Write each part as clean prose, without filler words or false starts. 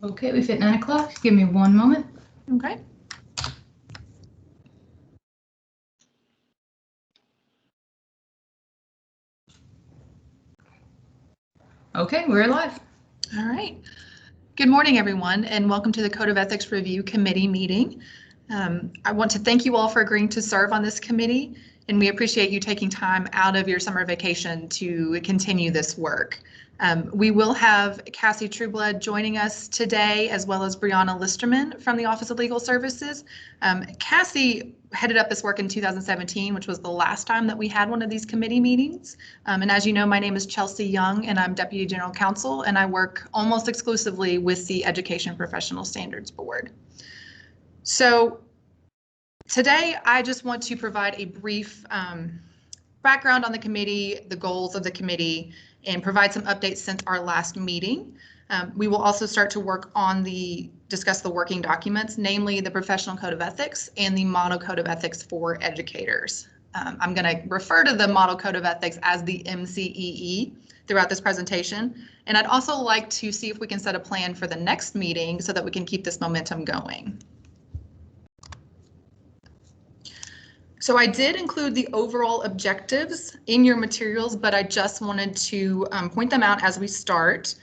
Okay, we've hit 9 o'clock. Give me one moment. Okay. Okay, we're live. All right. Good morning, everyone, and welcome to the Code of Ethics Review Committee meeting. I want to thank you all for agreeing to serve on this committee, and we appreciate you taking time out of your summer vacation to continue this work. We will have Cassie Trueblood joining us today, as well as Brianna Listerman from the Office of Legal Services. Cassie headed up this work in 2017, which was the last time that we had one of these committee meetings. And as you know, my name is Chelsea Young, and I'm Deputy General Counsel, and I work almost exclusively with the Education Professional Standards Board. So today, I just want to provide a brief background on the committee, the goals of the committee, and provide some updates since our last meeting. We will also start to work on discuss the working documents, namely the Professional Code of Ethics and the Model Code of Ethics for Educators. I'm going to refer to the Model Code of Ethics as the MCEE throughout this presentation. And I'd also like to see if we can set a plan for the next meeting so that we can keep this momentum going. So I did include the overall objectives in your materials, but I just wanted to point them out as we start.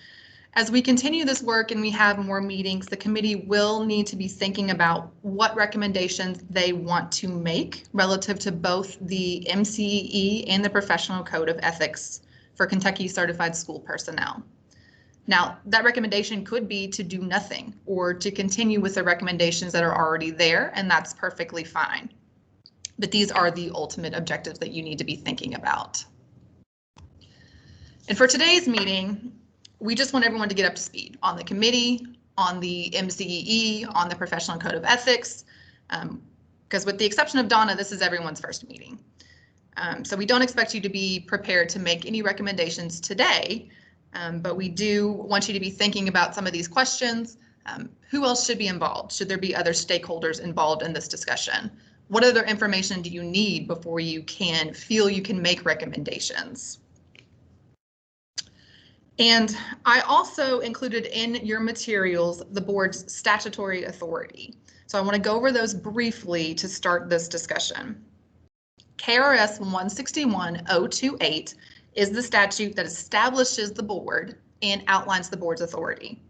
As we continue this work and we have more meetings, the committee will need to be thinking about what recommendations they want to make relative to both the MCEE and the Professional Code of Ethics for Kentucky Certified School Personnel. Now, that recommendation could be to do nothing or to continue with the recommendations that are already there, and that's perfectly fine. But these are the ultimate objectives that you need to be thinking about. And for today's meeting, we just want everyone to get up to speed on the committee, on the MCEE, on the Professional Code of Ethics, because with the exception of Donna, this is everyone's first meeting. So we don't expect you to be prepared to make any recommendations today, but we do want you to be thinking about some of these questions. Who else should be involved? Should there be other stakeholders involved in this discussion? What other information do you need before you feel you can make recommendations? And I also included in your materials the board's statutory authority. So I want to go over those briefly to start this discussion. KRS 161.028 is the statute that establishes the board and outlines the board's authority.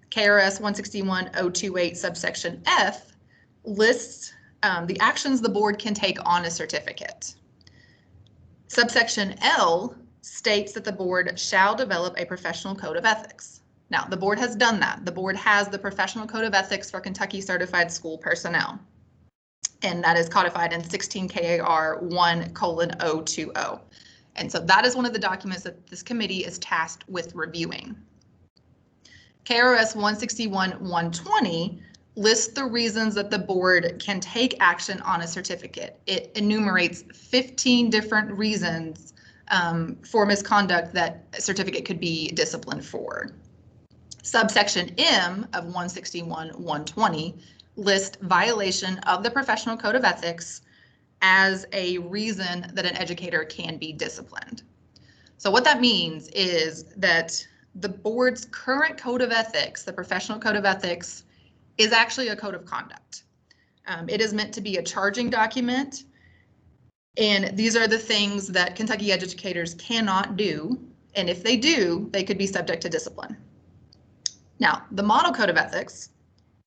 KRS 161.028 subsection F lists the actions the board can take on a certificate. Subsection L states that the board shall develop a professional code of ethics. Now, the board has done that. The board has the Professional Code of Ethics for Kentucky Certified School Personnel, and that is codified in 16 KAR 1:020. And so that is one of the documents that this committee is tasked with reviewing. KRS 161.120 lists the reasons that the board can take action on a certificate. It enumerates 15 different reasons for misconduct that a certificate could be disciplined for. Subsection M of 161.120 lists violation of the Professional Code of Ethics as a reason that an educator can be disciplined. So what that means is that the board's current code of ethics, the Professional Code of Ethics, is actually a code of conduct. It is meant to be a charging document, and these are the things that Kentucky educators cannot do, and if they do, they could be subject to discipline. Now, the Model Code of Ethics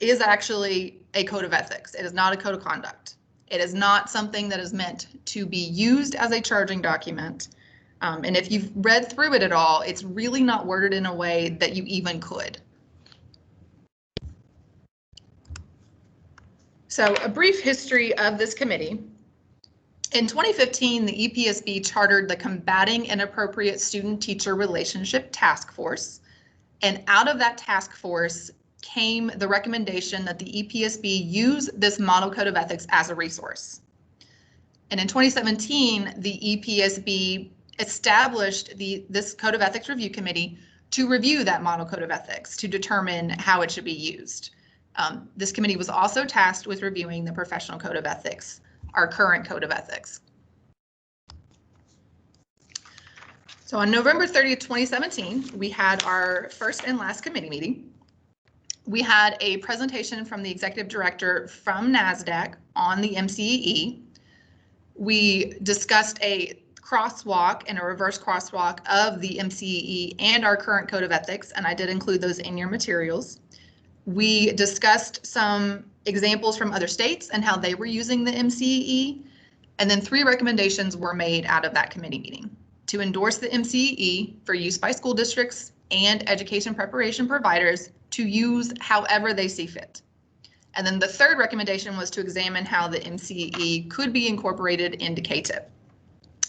is actually a code of ethics. It is not a code of conduct. It is not something that is meant to be used as a charging document, and if you've read through it at all, it's really not worded in a way that you even could. So a brief history of this committee. In 2015, the EPSB chartered the Combating Inappropriate Student-Teacher Relationship Task Force, and out of that task force came the recommendation that the EPSB use this Model Code of Ethics as a resource. And in 2017, the EPSB established this Code of Ethics Review Committee to review that Model Code of Ethics to determine how it should be used. This committee was also tasked with reviewing the Professional Code of Ethics, our current Code of Ethics. So on November 30th, 2017, we had our first and last committee meeting. we had a presentation from the executive director from NASDAQ on the MCEE. We discussed a crosswalk and a reverse crosswalk of the MCEE and our current code of ethics, and I did include those in your materials. We discussed some examples from other states and how they were using the MCEE, and then 3 recommendations were made out of that committee meeting: to endorse the MCEE for use by school districts and education preparation providers to use however they see fit. And then the 3rd recommendation was to examine how the MCEE could be incorporated into KTIP.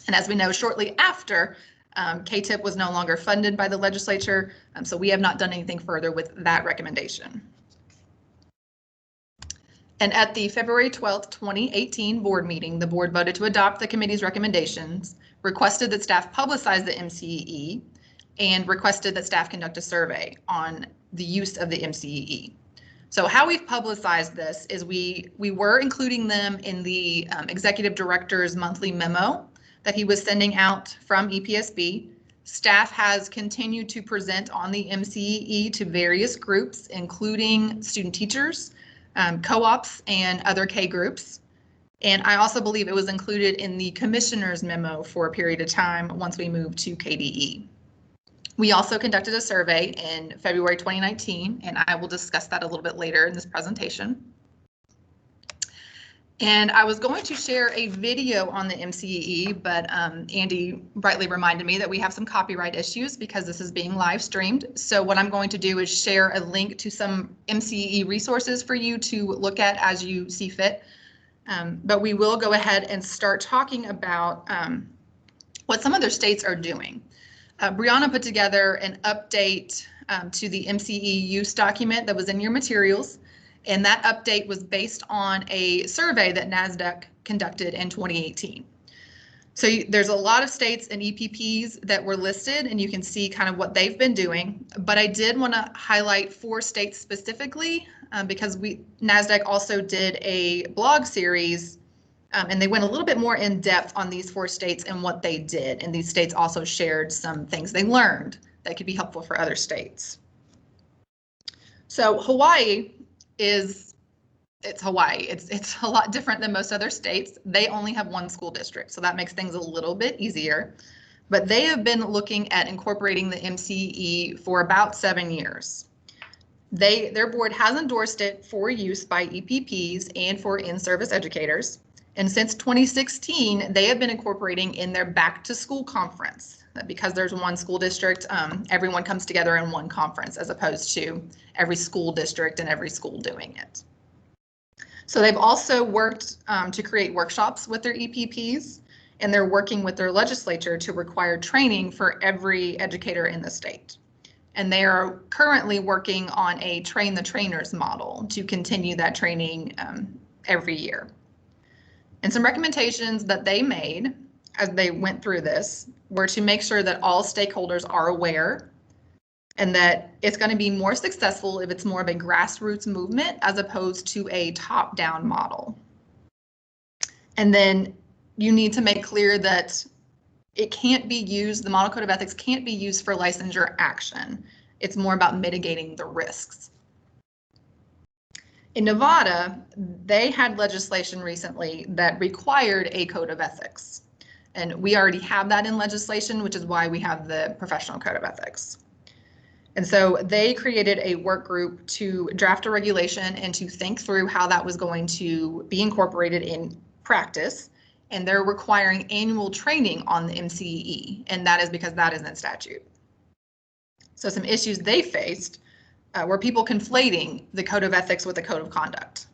And as we know, shortly after, KTIP was no longer funded by the legislature, so we have not done anything further with that recommendation. And at the February 12th, 2018 board meeting, the board voted to adopt the committee's recommendations, requested that staff publicize the MCEE, and requested that staff conduct a survey on the use of the MCEE. So how we've publicized this is we were including them in the executive director's monthly memo that he was sending out from EPSB. Staff has continued to present on the MCEE to various groups, including student teachers, co-ops, and other K groups. And I also believe it was included in the commissioner's memo for a period of time once we moved to KDE. We also conducted a survey in February 2019, and I will discuss that a little bit later in this presentation. And I was going to share a video on the MCEE, but Andy brightly reminded me that we have some copyright issues because this is being live streamed. So what I'm going to do is share a link to some MCEE resources for you to look at as you see fit. But we will go ahead and start talking about what some other states are doing. Brianna put together an update to the MCEE use document that was in your materials. And that update was based on a survey that NASDAQ conducted in 2018. So there's a lot of states and EPPs that were listed, and you can see kind of what they've been doing. But I did want to highlight 4 states specifically because NASDAQ also did a blog series, and they went a little bit more in depth on these 4 states and what they did. And these states also shared some things they learned that could be helpful for other states. So Hawaii it's Hawaii. It's a lot different than most other states. They only have 1 school district, so that makes things a little bit easier. But they have been looking at incorporating the MCEE for about 7 years. Their board has endorsed it for use by EPPs and for in-service educators. And since 2016, they have been incorporating in their back to school conference. Because there's 1 school district, everyone comes together in 1 conference as opposed to every school district and every school doing it. So they've also worked to create workshops with their EPPs, and they're working with their legislature to require training for every educator in the state. And they are currently working on a train the trainers model to continue that training every year. And some recommendations that they made as they went through this were to make sure that all stakeholders are aware and that it's going to be more successful if it's more of a grassroots movement as opposed to a top-down model. And then you need to make clear that it can't be used, the Model Code of Ethics can't be used for licensure action. It's more about mitigating the risks. In Nevada, they had legislation recently that required a code of ethics. And we already have that in legislation, which is why we have the professional code of ethics. And so they created a work group to draft a regulation and to think through how that was going to be incorporated in practice. And they're requiring annual training on the MCEE, and that is because that is in statute. So some issues they faced were people conflating the code of ethics with the code of conduct,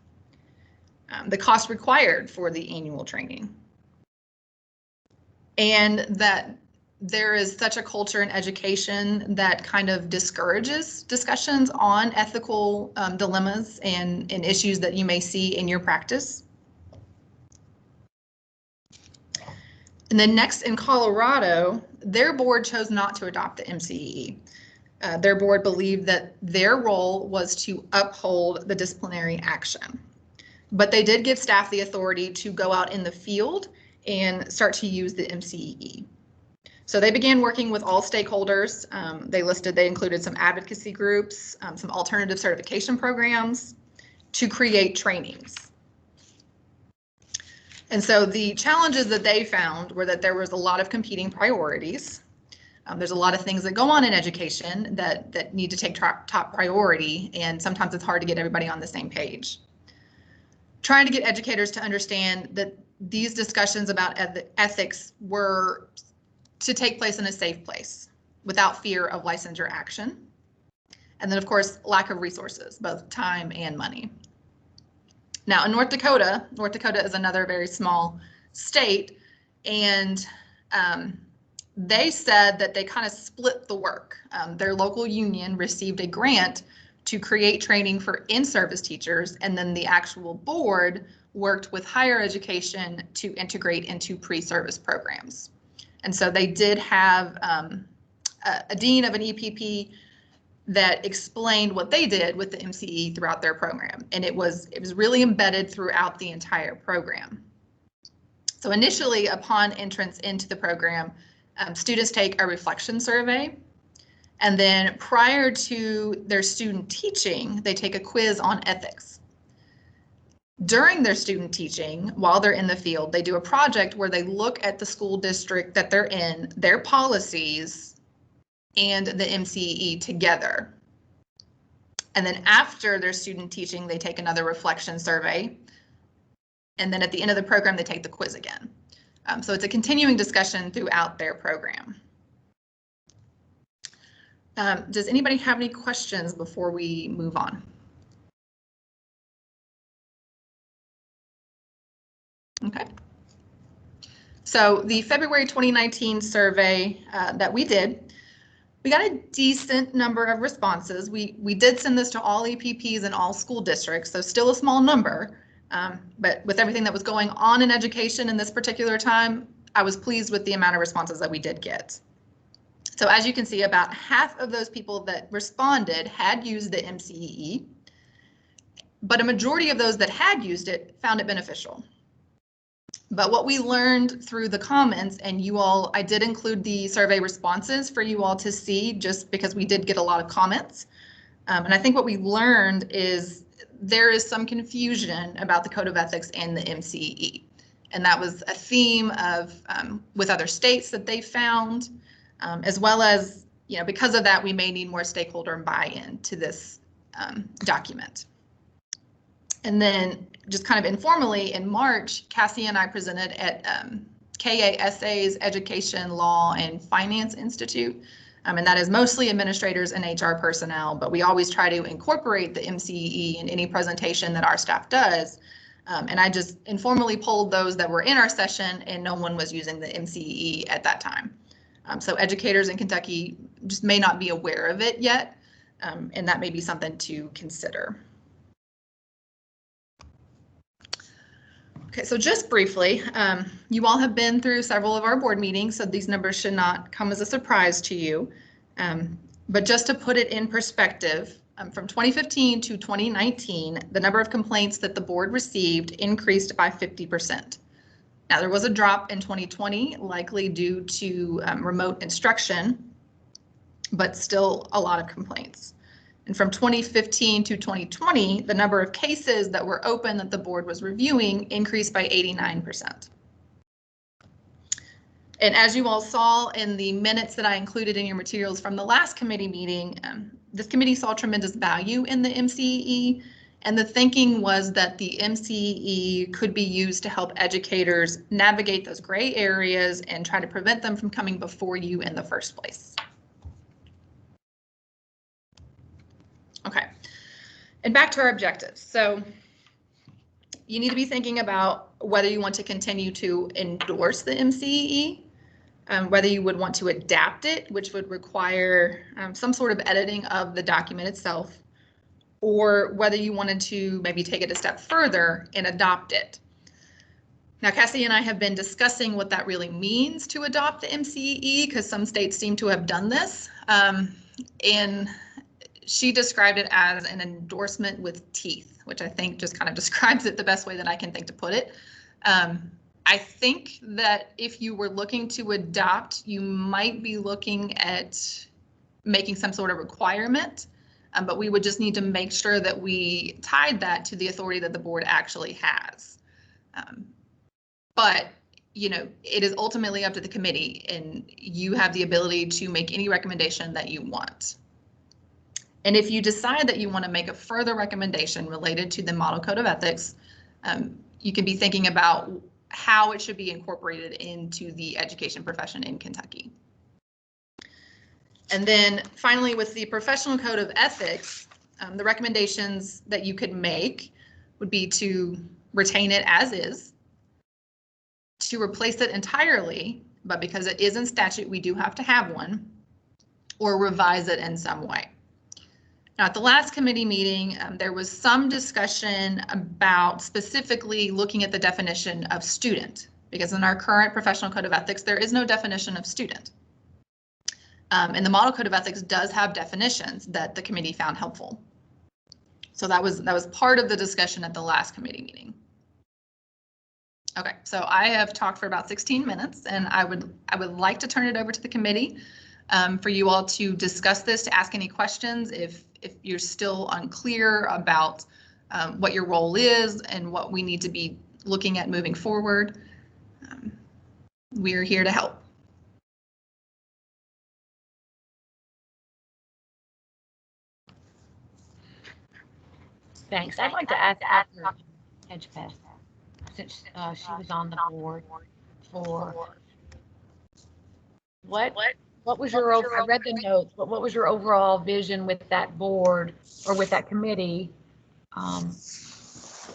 the cost required for the annual training, and that there is such a culture in education that kind of discourages discussions on ethical dilemmas and issues that you may see in your practice. And then next in Colorado, their board chose not to adopt the MCEE. Their board believed that their role was to uphold the disciplinary action. But they did give staff the authority to go out in the field and start to use the MCEE. So they began working with all stakeholders. They included some advocacy groups, some alternative certification programs to create trainings. And so the challenges that they found were that there was a lot of competing priorities. There's a lot of things that go on in education that need to take top priority, and sometimes it's hard to get everybody on the same page. Trying to get educators to understand that these discussions about ethics were to take place in a safe place without fear of licensure action. And then, of course, lack of resources, both time and money. Now, in North Dakota is another very small state, and they said that they kind of split the work. Their local union received a grant to create training for in-service teachers, and then the actual board worked with higher education to integrate into pre-service programs. And so they did have a dean of an EPP that explained what they did with the MCE throughout their program. And it was really embedded throughout the entire program. So initially, upon entrance into the program, students take a reflection survey. And then prior to their student teaching, they take a quiz on ethics. During their student teaching, while they're in the field, they do a project where they look at the school district that they're in, their policies, and the MCE together. And then after their student teaching, they take another reflection survey. And then at the end of the program, they take the quiz again. So it's a continuing discussion throughout their program. Does anybody have any questions before we move on? Okay. So the February 2019 survey that we did, we got a decent number of responses. We did send this to all EPPs and all school districts, so still a small number, but with everything that was going on in education in this particular time, I was pleased with the amount of responses that we did get. So as you can see, about half of those people that responded had used the MCE, but a majority of those that had used it found it beneficial. But what we learned through the comments, and you all, I did include the survey responses for you all to see, just because we did get a lot of comments. And I think what we learned is there is some confusion about the Code of Ethics and the MCE. And that was a theme of with other states that they found, as well as, you know, because of that, we may need more stakeholder buy-in to this document. And then just kind of informally in March, Cassie and I presented at KASA's Education, Law, and Finance Institute. And that is mostly administrators and HR personnel, but we always try to incorporate the MCE in any presentation that our staff does. And I just informally polled those that were in our session, and no one was using the MCE at that time. So educators in Kentucky just may not be aware of it yet, and that may be something to consider. Okay, so just briefly, you all have been through several of our board meetings, so these numbers should not come as a surprise to you. But just to put it in perspective, from 2015 to 2019, the number of complaints that the board received increased by 50%. Now, there was a drop in 2020, likely due to remote instruction, but still a lot of complaints. And from 2015 to 2020, the number of cases that were open that the board was reviewing increased by 89%. And as you all saw in the minutes that I included in your materials from the last committee meeting, this committee saw tremendous value in the MCE, and the thinking was that the MCE could be used to help educators navigate those gray areas and try to prevent them from coming before you in the first place. Okay, and back to our objectives. So you need to be thinking about whether you want to continue to endorse the MCE, whether you would want to adapt it, which would require some sort of editing of the document itself, or whether you wanted to maybe take it a step further and adopt it. Now, Cassie and I have been discussing what that really means to adopt the MCE, because some states seem to have done this. And she described it as an endorsement with teeth, which I think just kind of describes it the best way that I can think to put it. I think that if you were looking to adopt, you might be looking at making some sort of requirement, but we would just need to make sure that we tied that to the authority that the board actually has. But you know, it is ultimately up to the committee, and you have the ability to make any recommendation that you want. And if you decide that you want to make a further recommendation related to the Model Code of Ethics, you can be thinking about how it should be incorporated into the education profession in Kentucky. And then finally, with the Professional Code of Ethics, the recommendations that you could make would be to retain it as is, to replace it entirely, but because it is in statute, we do have to have one, or revise it in some way. Now, at the last committee meeting, there was some discussion about specifically looking at the definition of student, because in our current Professional Code of Ethics, there is no definition of student. And the Model Code of Ethics does have definitions that the committee found helpful. So that was part of the discussion at the last committee meeting. Okay, so I have talked for about 16 minutes, and I would like to turn it over to the committee for you all to discuss this, to ask any questions if you're still unclear about what your role is and what we need to be looking at moving forward. We're here to help. Thanks. I'd like to ask Dr. Hedgepeth, since she was on the board for what was your I read the notes, but what was your overall vision with that board or with that committee,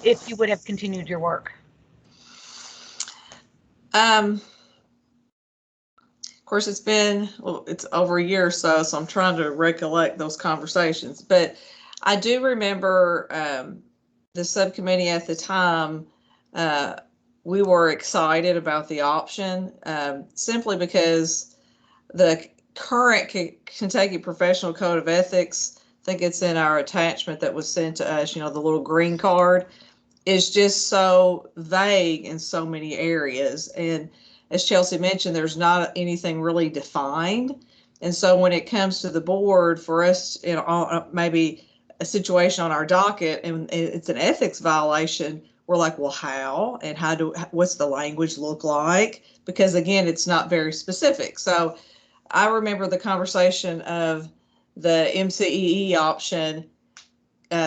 if you would have continued your work? Of course, it's over a year or so, so I'm trying to recollect those conversations. But I do remember the subcommittee at the time, we were excited about the option simply because the current Kentucky Professional Code of Ethics, I think it's in our attachment that was sent to us, you know, the little green card, is just so vague in so many areas. And as Chelsea mentioned, there's not anything really defined. And so when it comes to the board, for us, you know, maybe a situation on our docket and it's an ethics violation, we're like, well, how? And what's the language look like? Because again, it's not very specific. So I remember the conversation of the MCEE option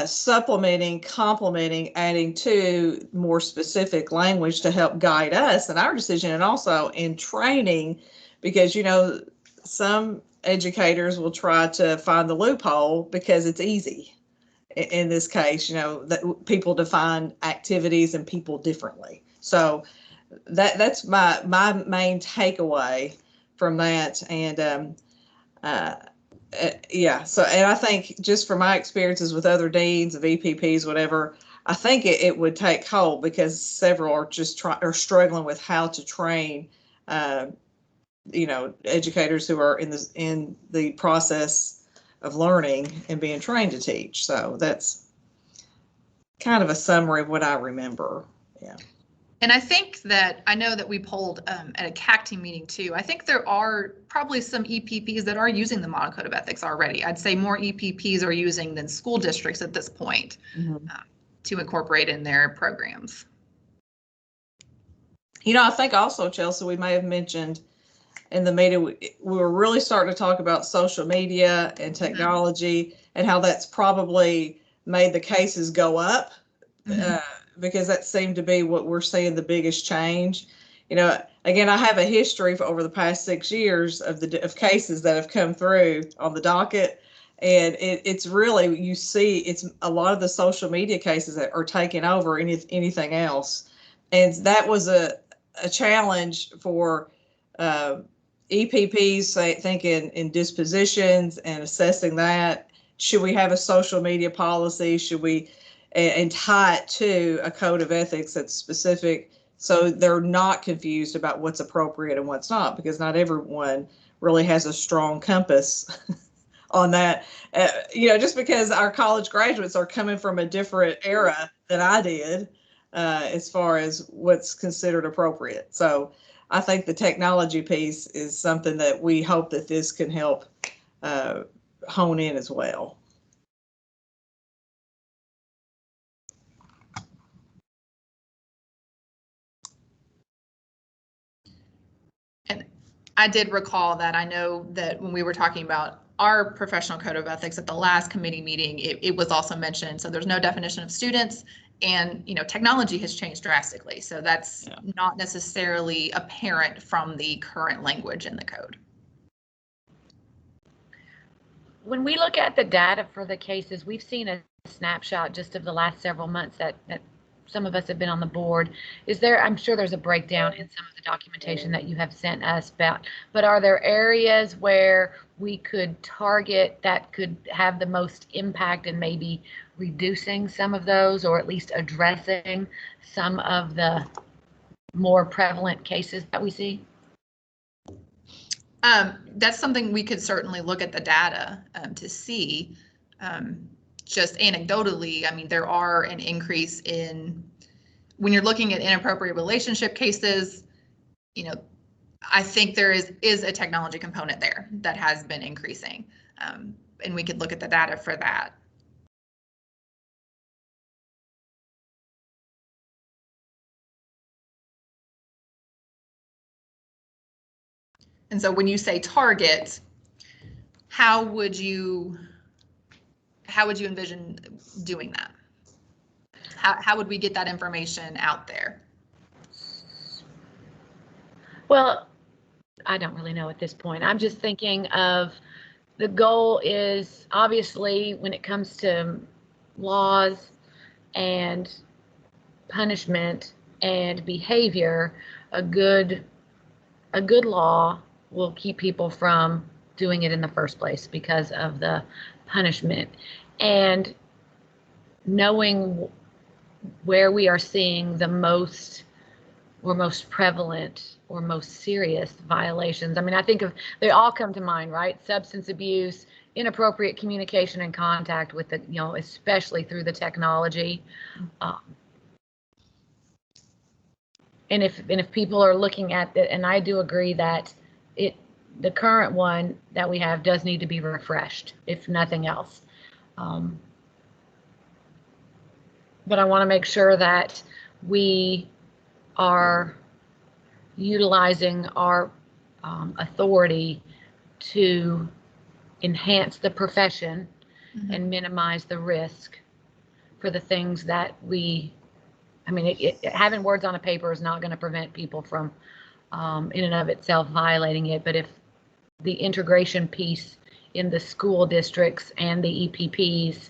supplementing, complementing, adding to more specific language to help guide us in our decision, and also in training, because, you know, some educators will try to find the loophole because it's easy. In this case, you know, that people define activities and people differently. So that's my main takeaway from that. And yeah, so, and I think just from my experiences with other deans of EPPs, whatever, I think it would take hold because several are just are struggling with how to train, you know, educators who are in the process of learning and being trained to teach. So that's kind of a summary of what I remember. Yeah. And I think that, I know that we polled at a CAC team meeting too. I think there are probably some EPPs that are using the Model Code of Ethics already. I'd say more EPPs are using than school districts at this point to incorporate in their programs. You know, I think also, Chelsea, we may have mentioned in the meeting, we were really starting to talk about social media and technology and how that's probably made the cases go up. Because that seemed to be what we're seeing the biggest change. You know, again, I have a history for over the past 6 years of cases that have come through on the docket, and it's really, you see, it's a lot of the social media cases that are taking over anything else, and that was a challenge for EPPs, thinking in dispositions and assessing that. Should we have a social media policy? Should we? And tie it to a code of ethics that's specific, so they're not confused about what's appropriate and what's not, because not everyone really has a strong compass on that. You know, just because our college graduates are coming from a different era than I did, as far as what's considered appropriate. So I think the technology piece is something that we hope that this can help hone in as well. And I did recall that. I know that when we were talking about our professional code of ethics at the last committee meeting, it was also mentioned. So there's no definition of students, and technology has changed drastically. So that's not necessarily apparent from the current language in the code. When we look at the data for the cases, we've seen a snapshot just of the last several months that some of us have been on the board. I'm sure there's a breakdown in some of the documentation that you have sent us about, but are there areas where we could target that could have the most impact in maybe reducing some of those, or at least addressing some of the more prevalent cases that we see? That's something we could certainly look at the data to see. Just anecdotally, I mean, there are an increase in, when you're looking at inappropriate relationship cases, I think there is a technology component there that has been increasing. And we could look at the data for that. And so when you say target, how would you envision doing that? How would we get that information out there? Well, I don't really know at this point. I'm just thinking of the goal is obviously when it comes to laws and punishment and behavior, a good law will keep people from doing it in the first place because of the punishment. And knowing where we are seeing the most prevalent or most serious violations. I mean, I think they all come to mind, right? Substance abuse, inappropriate communication and contact with the, especially through the technology. And if people are looking at it, and I do agree that the current one that we have does need to be refreshed, if nothing else. But I want to make sure that we are utilizing our authority to enhance the profession and minimize the risk for the things that having words on a paper is not going to prevent people from in and of itself violating it. But if the integration piece in the school districts and the EPPs,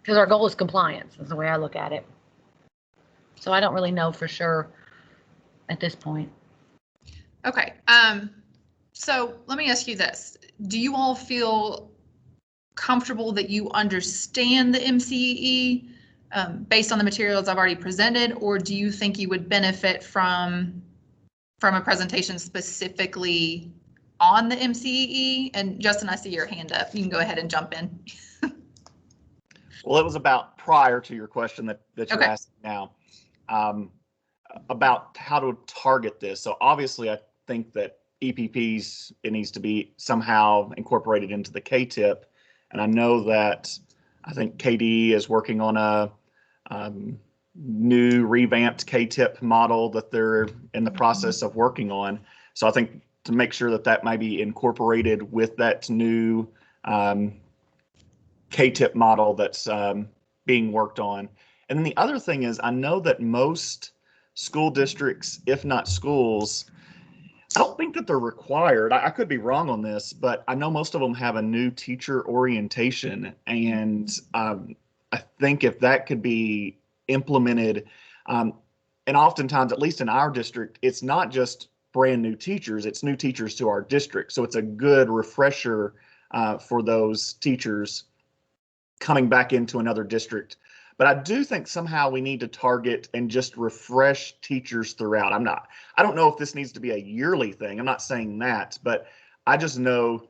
because our goal is compliance, is the way I look at it. So I don't really know for sure at this point. Okay. So let me ask you this. Do you all feel comfortable that you understand the MCEE based on the materials I've already presented, or do you think you would benefit from a presentation specifically on the MCEE? And Justin, I see your hand up. You can go ahead and jump in. Well, it was about prior to your question that you're Okay. asking now, about how to target this. So obviously, I think that EPPs, it needs to be somehow incorporated into the KTIP. And I know that I think KD is working on a new revamped KTIP model that they're in the process of working on. So I think to make sure that that might be incorporated with that new KTIP model that's being worked on. And then the other thing is, I know that most school districts, if not schools, I don't think that they're required. I could be wrong on this, but I know most of them have a new teacher orientation. And I think if that could be implemented, and oftentimes, at least in our district, it's not just brand new teachers, it's new teachers to our district. So it's a good refresher for those teachers coming back into another district. But I do think somehow we need to target and just refresh teachers throughout. I don't know if this needs to be a yearly thing. I'm not saying that, but I just know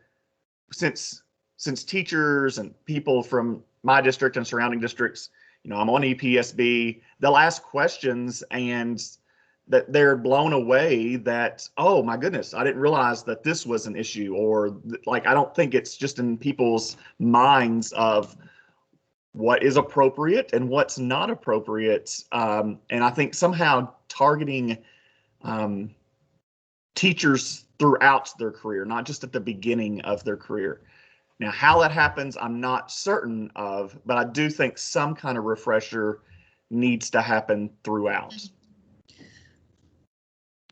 since teachers and people from my district and surrounding districts, I'm on EPSB, they'll ask questions and that they're blown away that, oh my goodness, I didn't realize that this was an issue, or like, I don't think it's just in people's minds of what is appropriate and what's not appropriate. And I think somehow targeting teachers throughout their career, not just at the beginning of their career. Now, how that happens, I'm not certain of, but I do think some kind of refresher needs to happen throughout.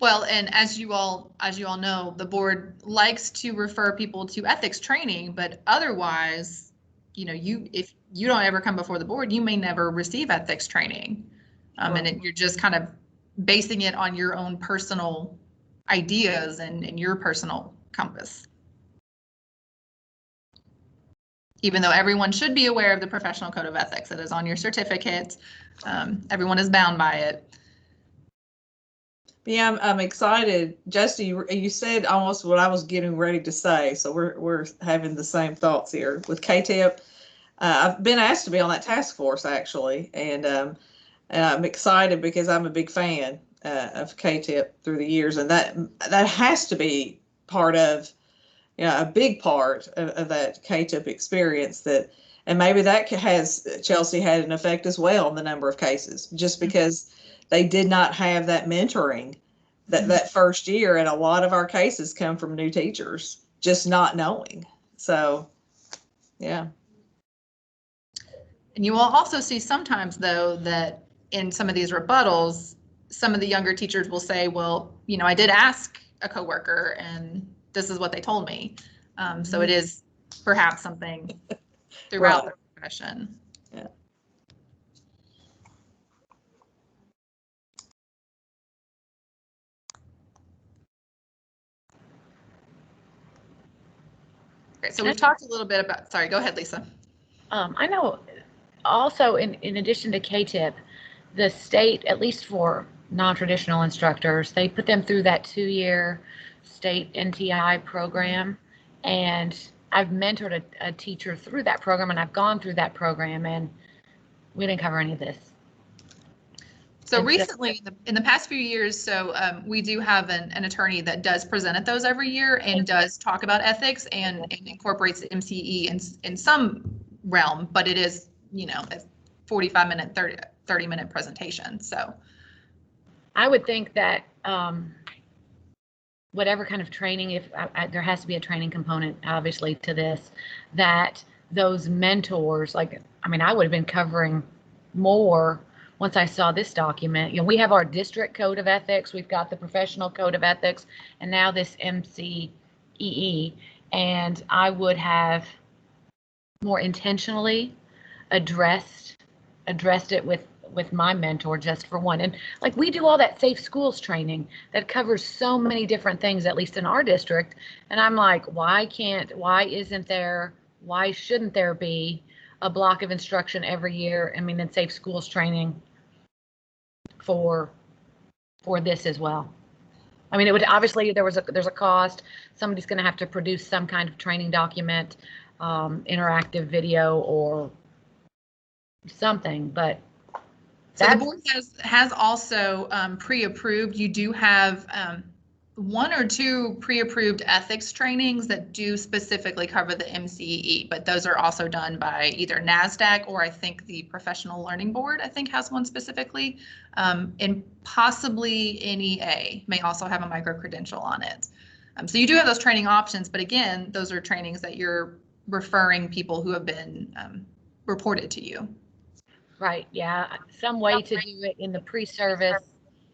Well, and as you all know, the board likes to refer people to ethics training, but otherwise, if you don't ever come before the board, you may never receive ethics training. You're just kind of basing it on your own personal ideas and your personal compass. Even though everyone should be aware of the professional code of ethics that is on your certificate, everyone is bound by it. Yeah, I'm excited. Justin, you said almost what I was getting ready to say, so we're having the same thoughts here with KTIP. I've been asked to be on that task force actually, and I'm excited because I'm a big fan of KTIP through the years, and that has to be part of, a big part of that KTIP experience. And maybe that has, Chelsea, had an effect as well on the number of cases, just because they did not have that mentoring that first year, and a lot of our cases come from new teachers just not knowing. So, yeah. And you will also see sometimes, though, that in some of these rebuttals, some of the younger teachers will say, well, I did ask a coworker and this is what they told me. So it is perhaps something throughout the profession. Yeah. Okay, so we've talked a little bit about, sorry, go ahead, Lisa. I know also in addition to KTIP, the state, at least for non-traditional instructors, they put them through that 2-year state NTI program. And I've mentored a teacher through that program, and I've gone through that program, and we didn't cover any of this. So recently, in the past few years, we do have an attorney that does present at those every year and does talk about ethics and incorporates the MCE in some realm, but it is, a 45-minute, 30-minute presentation. So I would think that whatever kind of training, if there has to be a training component, obviously, to this, that those mentors, I would have been covering more once I saw this document. We have our district code of ethics, we've got the professional code of ethics, and now this MCEE, and I would have more intentionally addressed it with my mentor just for one. And we do all that safe schools training that covers so many different things, at least in our district. And I'm like, why shouldn't there be a block of instruction every year? In safe schools training for this as well. It would obviously, there's a cost. Somebody's going to have to produce some kind of training document, interactive video or something, but so the board has also pre-approved. You do have 1 or 2 pre-approved ethics trainings that do specifically cover the MCEE, but those are also done by either NASDAQ or I think the Professional Learning Board, I think, has one specifically, and possibly NEA may also have a micro-credential on it. So you do have those training options, but again, those are trainings that you're referring people who have been reported to you. Right, yeah, some way to do it in the pre-service,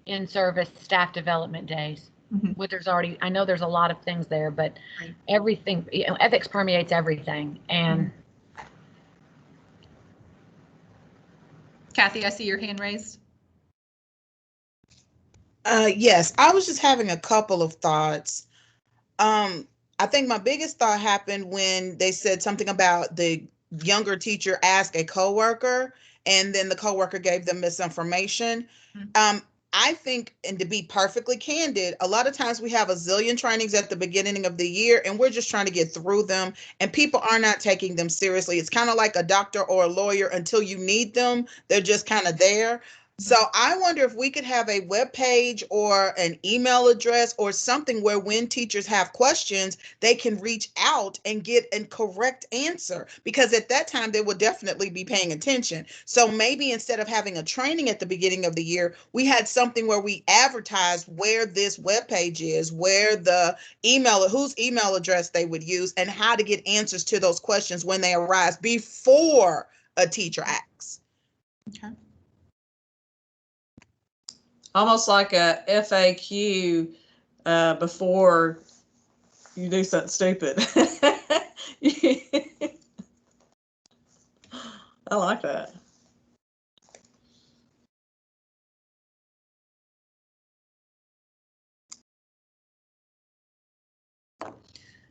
in-service staff development days. Which I know there's a lot of things there, but everything, ethics permeates everything. And Kathy, I see your hand raised. Yes, I was just having a couple of thoughts. I think my biggest thought happened when they said something about the younger teacher asked a coworker, and then the coworker gave them misinformation. I think, and to be perfectly candid, a lot of times we have a zillion trainings at the beginning of the year and we're just trying to get through them and people are not taking them seriously. It's kind of like a doctor or a lawyer. Until you need them, they're just kind of there. So I wonder if we could have a web page or an email address or something where when teachers have questions, they can reach out and get a correct answer, because at that time they will definitely be paying attention. So maybe instead of having a training at the beginning of the year, we had something where we advertised where this web page is, where the email, whose email address they would use, and how to get answers to those questions when they arise before a teacher asks. Okay. Almost like a FAQ before you do something stupid. I like that.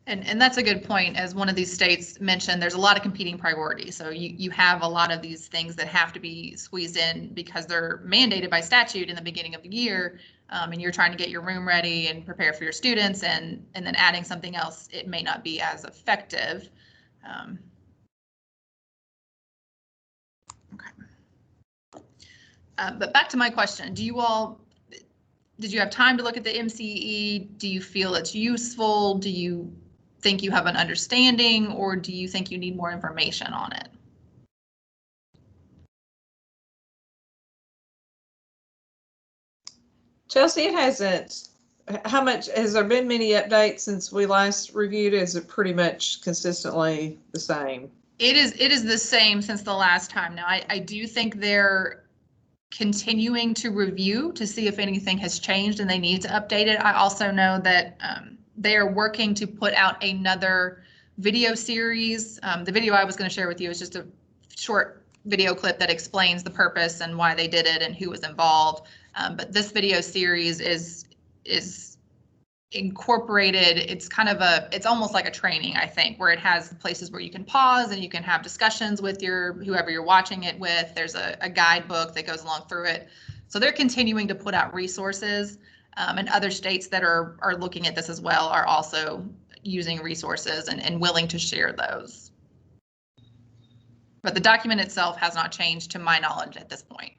And that's a good point. As one of these states mentioned, there's a lot of competing priorities. So you have a lot of these things that have to be squeezed in because they're mandated by statute in the beginning of the year. And you're trying to get your room ready and prepare for your students, and then adding something else, it may not be as effective. Okay. But back to my question, did you have time to look at the MCE? Do you feel it's useful? Do you think you have an understanding, or do you think you need more information on it? Chelsea, it hasn't. How much has there been many updates since we last reviewed? Is it pretty much consistently the same? It is the same since the last time. Now, I do think they're continuing to review to see if anything has changed and they need to update it. I also know that they are working to put out another video series. The video I was going to share with you is just a short video clip that explains the purpose and why they did it and who was involved. But this video series is incorporated. It's kind of it's almost like a training, I think, where it has places where you can pause and you can have discussions with whoever you're watching it with. There's a guidebook that goes along through it. So they're continuing to put out resources, and other states that are looking at this as well are also using resources and willing to share those. But the document itself has not changed to my knowledge at this point.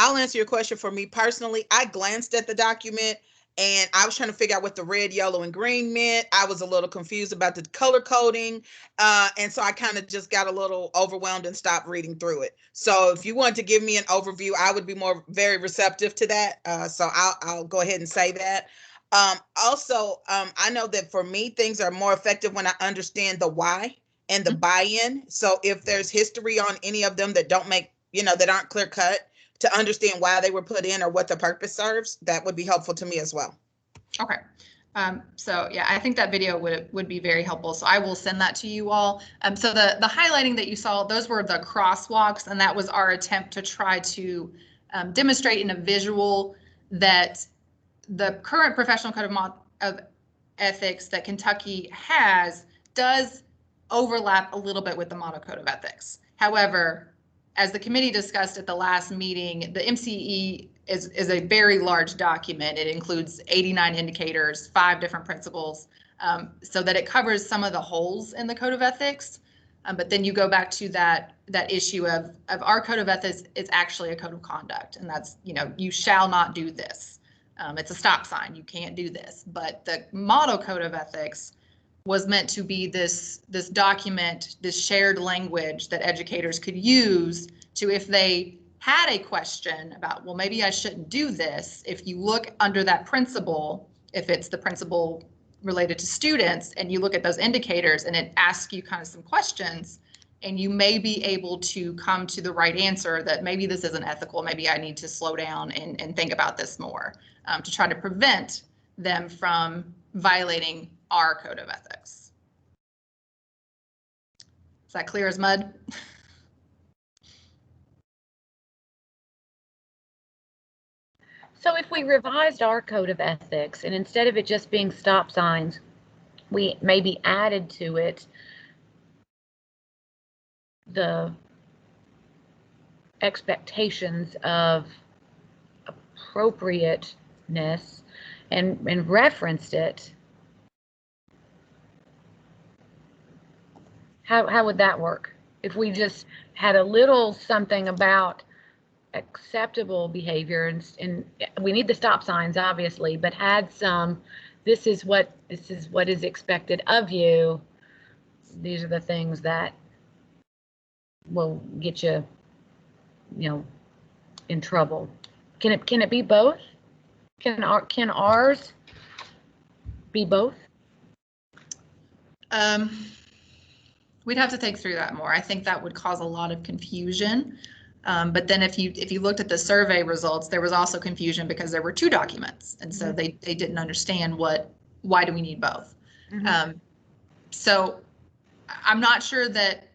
I'll answer your question. For me personally, I glanced at the document and I was trying to figure out what the red, yellow, and green meant. I was a little confused about the color coding. And so I kind of just got a little overwhelmed and stopped reading through it. So if you want to give me an overview, I would be very receptive to that. So I'll go ahead and say that. Also, I know that for me, things are more effective when I understand the why and the buy-in. So if there's history on any of them that don't make, that aren't clear cut, to understand why they were put in or what the purpose serves, that would be helpful to me as well. Okay. So yeah, I think that video would be very helpful. So I will send that to you all. So the highlighting that you saw, those were the crosswalks, and that was our attempt to try to demonstrate in a visual that the current professional code of ethics that Kentucky has does overlap a little bit with the model code of ethics. However, as the committee discussed at the last meeting, the MCE is a very large document. It includes 89 indicators, 5 different principles, so that it covers some of the holes in the code of ethics. But then you go back to that issue of our code of ethics is actually a code of conduct, and that's, you shall not do this. It's a stop sign. You can't do this. But the model code of ethics was meant to be this document, this shared language that educators could use to, if they had a question about, well, maybe I shouldn't do this. If you look under that principle, if it's the principle related to students, and you look at those indicators and it asks you kind of some questions, and you may be able to come to the right answer that maybe this isn't ethical. Maybe I need to slow down and think about this more, to try to prevent them from violating our code of ethics. Is that clear as mud? So if we revised our code of ethics and instead of it just being stop signs, we maybe added to it the expectations of appropriateness and referenced it, how would that work? If we just had a little something about acceptable behavior and we need the stop signs obviously, but had some, this is what is expected of you. These are the things that will get you, in trouble. Can it be both? Can ours be both? We'd have to think through that more. I think that would cause a lot of confusion. But then if you looked at the survey results, there was also confusion because there were two documents. And so they didn't understand why do we need both? So I'm not sure that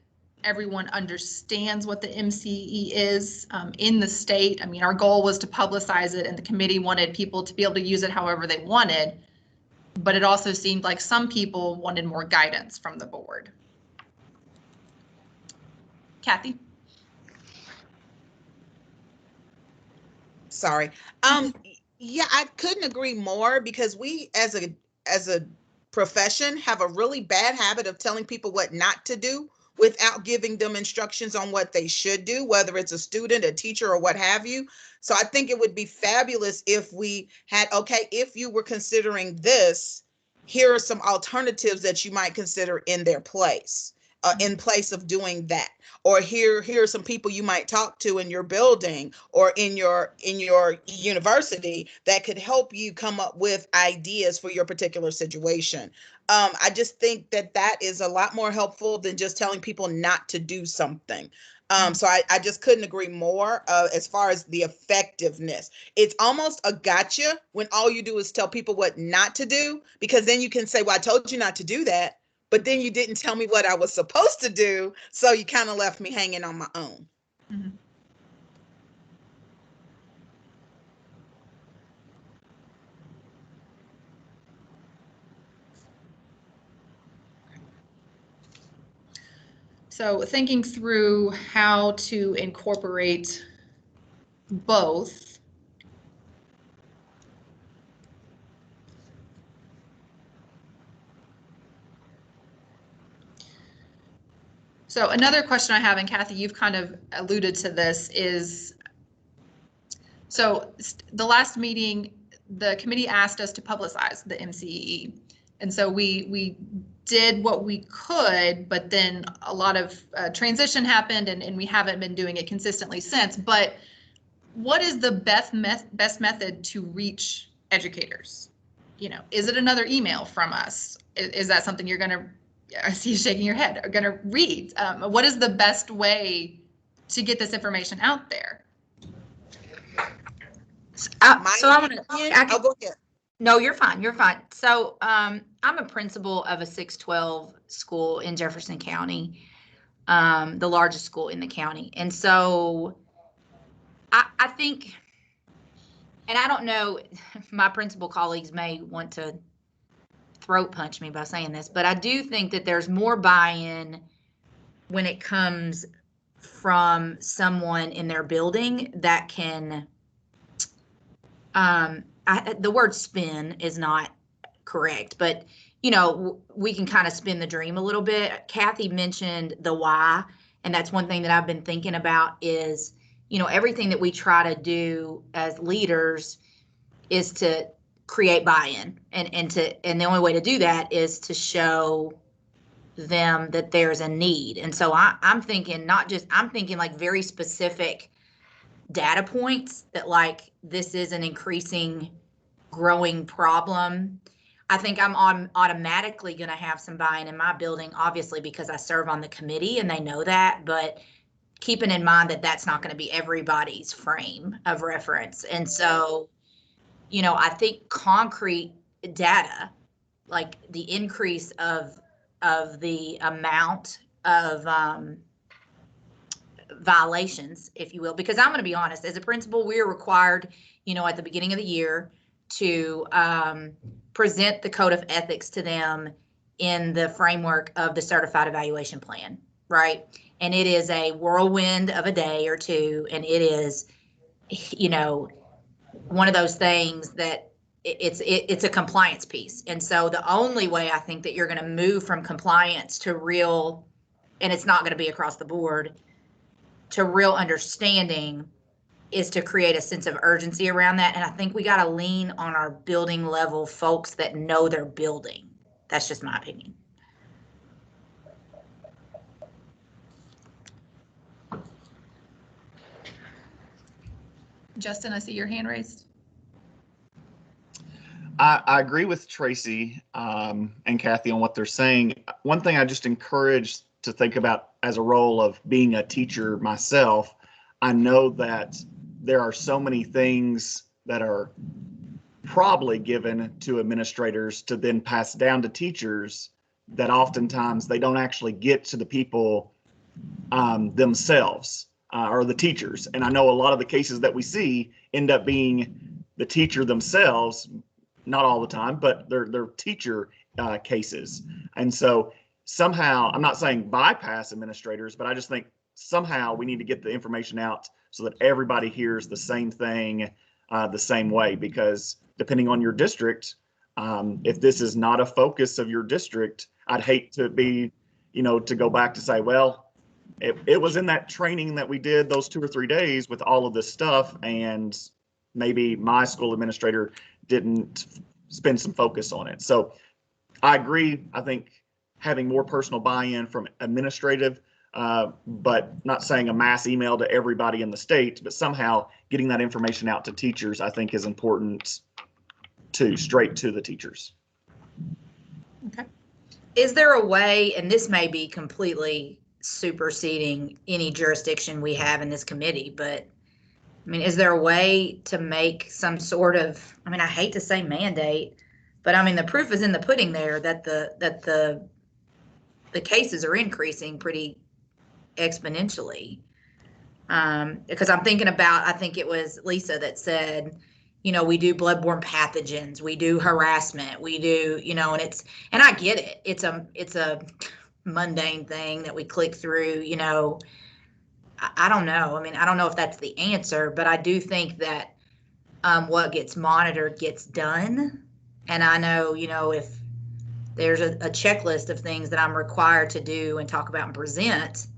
everyone understands what the MCE is in the state. I mean, our goal was to publicize it and the committee wanted people to be able to use it however they wanted. But it also seemed like some people wanted more guidance from the board. Kathy? Sorry. Yeah, I couldn't agree more because we as a profession have a really bad habit of telling people what not to do without giving them instructions on what they should do, whether it's a student, a teacher, or what have you. So I think it would be fabulous if we had, okay, if you were considering this, here are some alternatives that you might consider in their place, in place of doing that. Or here are some people you might talk to in your building or in your university that could help you come up with ideas for your particular situation. I just think that is a lot more helpful than just telling people not to do something. So I just couldn't agree more as far as the effectiveness. It's almost a gotcha when all you do is tell people what not to do, because then you can say, well, I told you not to do that, but then you didn't tell me what I was supposed to do. So you kind of left me hanging on my own. Mm-hmm. So thinking through how to incorporate both. So another question I have, and Kathy, you've kind of alluded to this, is, so the last meeting, the committee asked us to publicize the MCE. And so we did what we could, but then a lot of transition happened and we haven't been doing it consistently since. But what is the best method to reach educators? Is it another email from us? Is that something you're going to, I see you shaking your head, are going to read? What is the best way to get this information out there? So I want to. Go ahead. No, you're fine. You're fine. So I'm a principal of a 612 school in Jefferson County, the largest school in the county. And so I think, and I don't know, my principal colleagues may want to throat punch me by saying this, but I do think that there's more buy-in when it comes from someone in their building that can, the word spin is not correct, but we can kind of spin the dream a little bit. Kathy mentioned the why, and that's one thing that I've been thinking about is, everything that we try to do as leaders is to create buy-in, and the only way to do that is to show them that there's a need. And so I'm thinking I'm thinking like very specific data points that like this is an increasing, growing problem. I think I'm automatically going to have some buy-in in my building, obviously, because I serve on the committee and they know that, but keeping in mind that that's not going to be everybody's frame of reference. And so, I think concrete data like the increase of the amount of violations, if you will, because I'm going to be honest, as a principal, we are required, at the beginning of the year to present the code of ethics to them in the framework of the certified evaluation plan, right? And it is a whirlwind of a day or two, and it is, one of those things that it's a compliance piece. And so the only way I think that you're going to move from compliance to real, and it's not going to be across the board, to real understanding is to create a sense of urgency around that. And I think we got to lean on our building level folks that know their building. That's just my opinion. Justin, I see your hand raised. I agree with Tracy and Kathy on what they're saying. One thing I just encourage to think about as a role of being a teacher myself, I know that there are so many things that are probably given to administrators to then pass down to teachers that oftentimes they don't actually get to the people themselves or the teachers. And I know a lot of the cases that we see end up being the teacher themselves, not all the time, but they're teacher cases. And so somehow, I'm not saying bypass administrators, but I just think somehow we need to get the information out so that everybody hears the same thing the same way, because depending on your district, if this is not a focus of your district, I'd hate to be, to go back to say, well, it was in that training that we did those 2 or 3 days with all of this stuff, and maybe my school administrator didn't spend some focus on it. So I agree. I think having more personal buy-in from administrative, but not saying a mass email to everybody in the state, but somehow getting that information out to teachers, I think is important too, straight to the teachers. Okay. Is there a way, and this may be completely superseding any jurisdiction we have in this committee, but is there a way to make some sort of, I hate to say mandate, but the proof is in the pudding there that the cases are increasing pretty exponentially. Because I'm thinking about, I think it was Lisa that said, we do bloodborne pathogens, we do harassment, we do, and I get it. It's a mundane thing that we click through, I don't know. I don't know if that's the answer, but I do think that what gets monitored gets done. And I know, if there's a checklist of things that I'm required to do and talk about and present,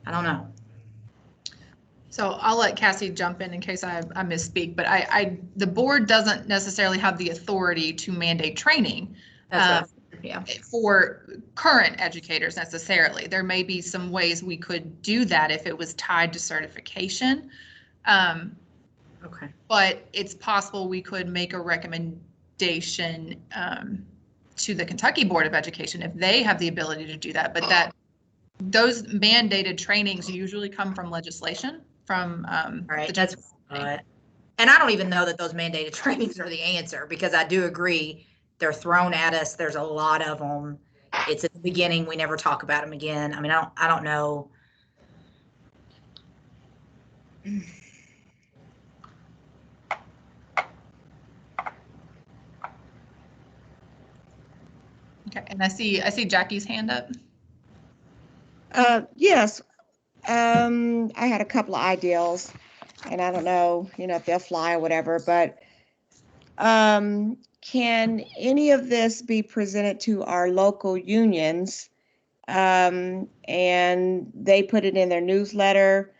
I don't know. So I'll let Cassie jump in case I misspeak, but the board doesn't necessarily have the authority to mandate training. Yeah. For current educators necessarily. There may be some ways we could do that if it was tied to certification. Okay. But it's possible we could make a recommendation to the Kentucky Board of Education if they have the ability to do that. But those mandated trainings usually come from legislation from right. That's right. And I don't even know that those mandated trainings are the answer, because I do agree they're thrown at us. There's a lot of them. It's at the beginning. We never talk about them again. I don't know. Okay, and I see Jackie's hand up. Yes, I had a couple of ideals, and I don't know, if they'll fly or whatever, but can any of this be presented to our local unions, and they put it in their newsletter?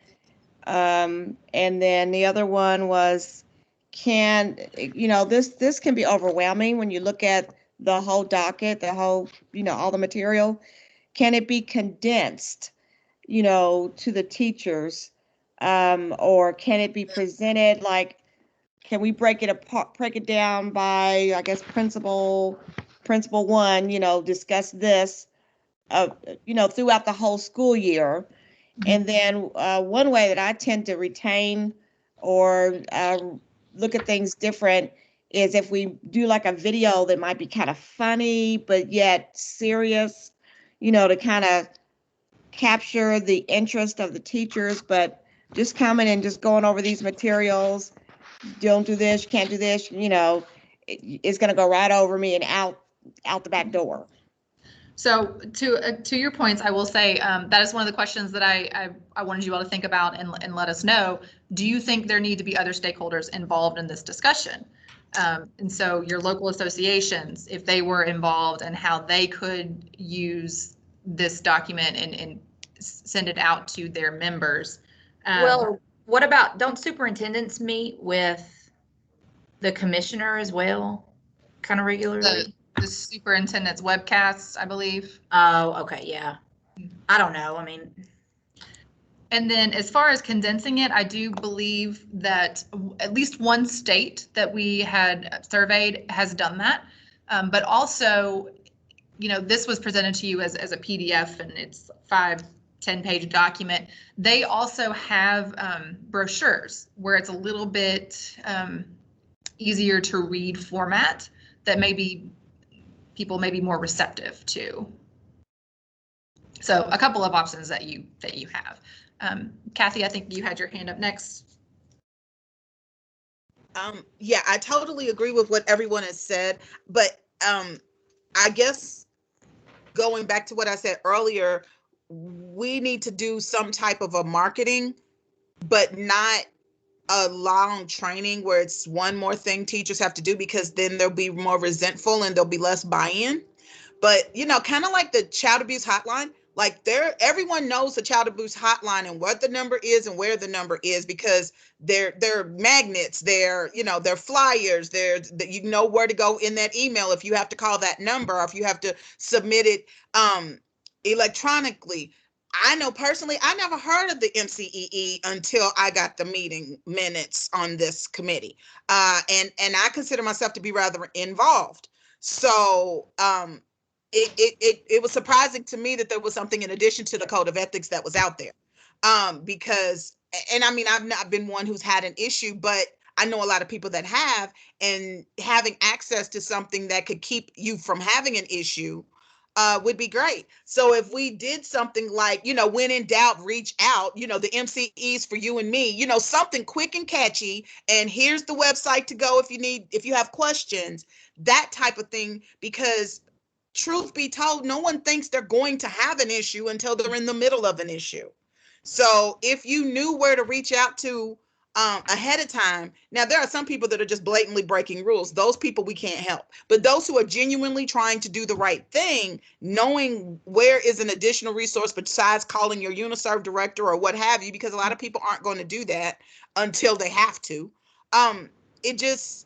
And then the other one was, this can be overwhelming when you look at the whole docket, the whole, all the material. Can it be condensed, to the teachers? Or can it be presented like, can we break it down by, I guess, principal one, discuss this, throughout the whole school year. And then one way that I tend to retain or look at things different is if we do like a video that might be kind of funny, but yet serious, to kind of capture the interest of the teachers, but just coming and just going over these materials, don't do this, you can't do this, it's going to go right over me and out the back door. So to your points, I will say that is one of the questions that I wanted you all to think about and let us know. Do you think there need to be other stakeholders involved in this discussion? And so your local associations, if they were involved, and how they could use this document and send it out to their members. Well, what about, don't superintendents meet with the commissioner as well, kind of regularly? The superintendent's webcasts, I believe. Oh, okay, yeah. I don't know, I mean. And then as far as condensing it, I do believe that at least one state that we had surveyed has done that. But also, this was presented to you as a PDF, and it's 5-10-page document. They also have brochures where it's a little bit easier to read format that maybe people may be more receptive to. So a couple of options that you have. Kathy, I think you had your hand up next. Yeah, I totally agree with what everyone has said, but I guess going back to what I said earlier, we need to do some type of a marketing, but not a long training where it's one more thing teachers have to do, because then they'll be more resentful and there'll be less buy-in. But, kind of like the child abuse hotline, like everyone knows the child abuse hotline and what the number is and where the number is, because they're magnets, they're flyers, you know where to go in that email if you have to call that number, or if you have to submit it electronically. I know personally, I never heard of the MCEE until I got the meeting minutes on this committee. And I consider myself to be rather involved. So it was surprising to me that there was something in addition to the code of ethics that was out there. Because, and I mean, I've not been one who's had an issue, but I know a lot of people that have, and having access to something that could keep you from having an issue would be great. So if we did something like, when in doubt, reach out, the MCEs for you and me, something quick and catchy, and here's the website to go if you have questions, that type of thing, because truth be told, no one thinks they're going to have an issue until they're in the middle of an issue. So if you knew where to reach out to ahead of time. Now, there are some people that are just blatantly breaking rules. Those people we can't help. But those who are genuinely trying to do the right thing, knowing where is an additional resource besides calling your UniServe director or what have you, because a lot of people aren't going to do that until they have to. I just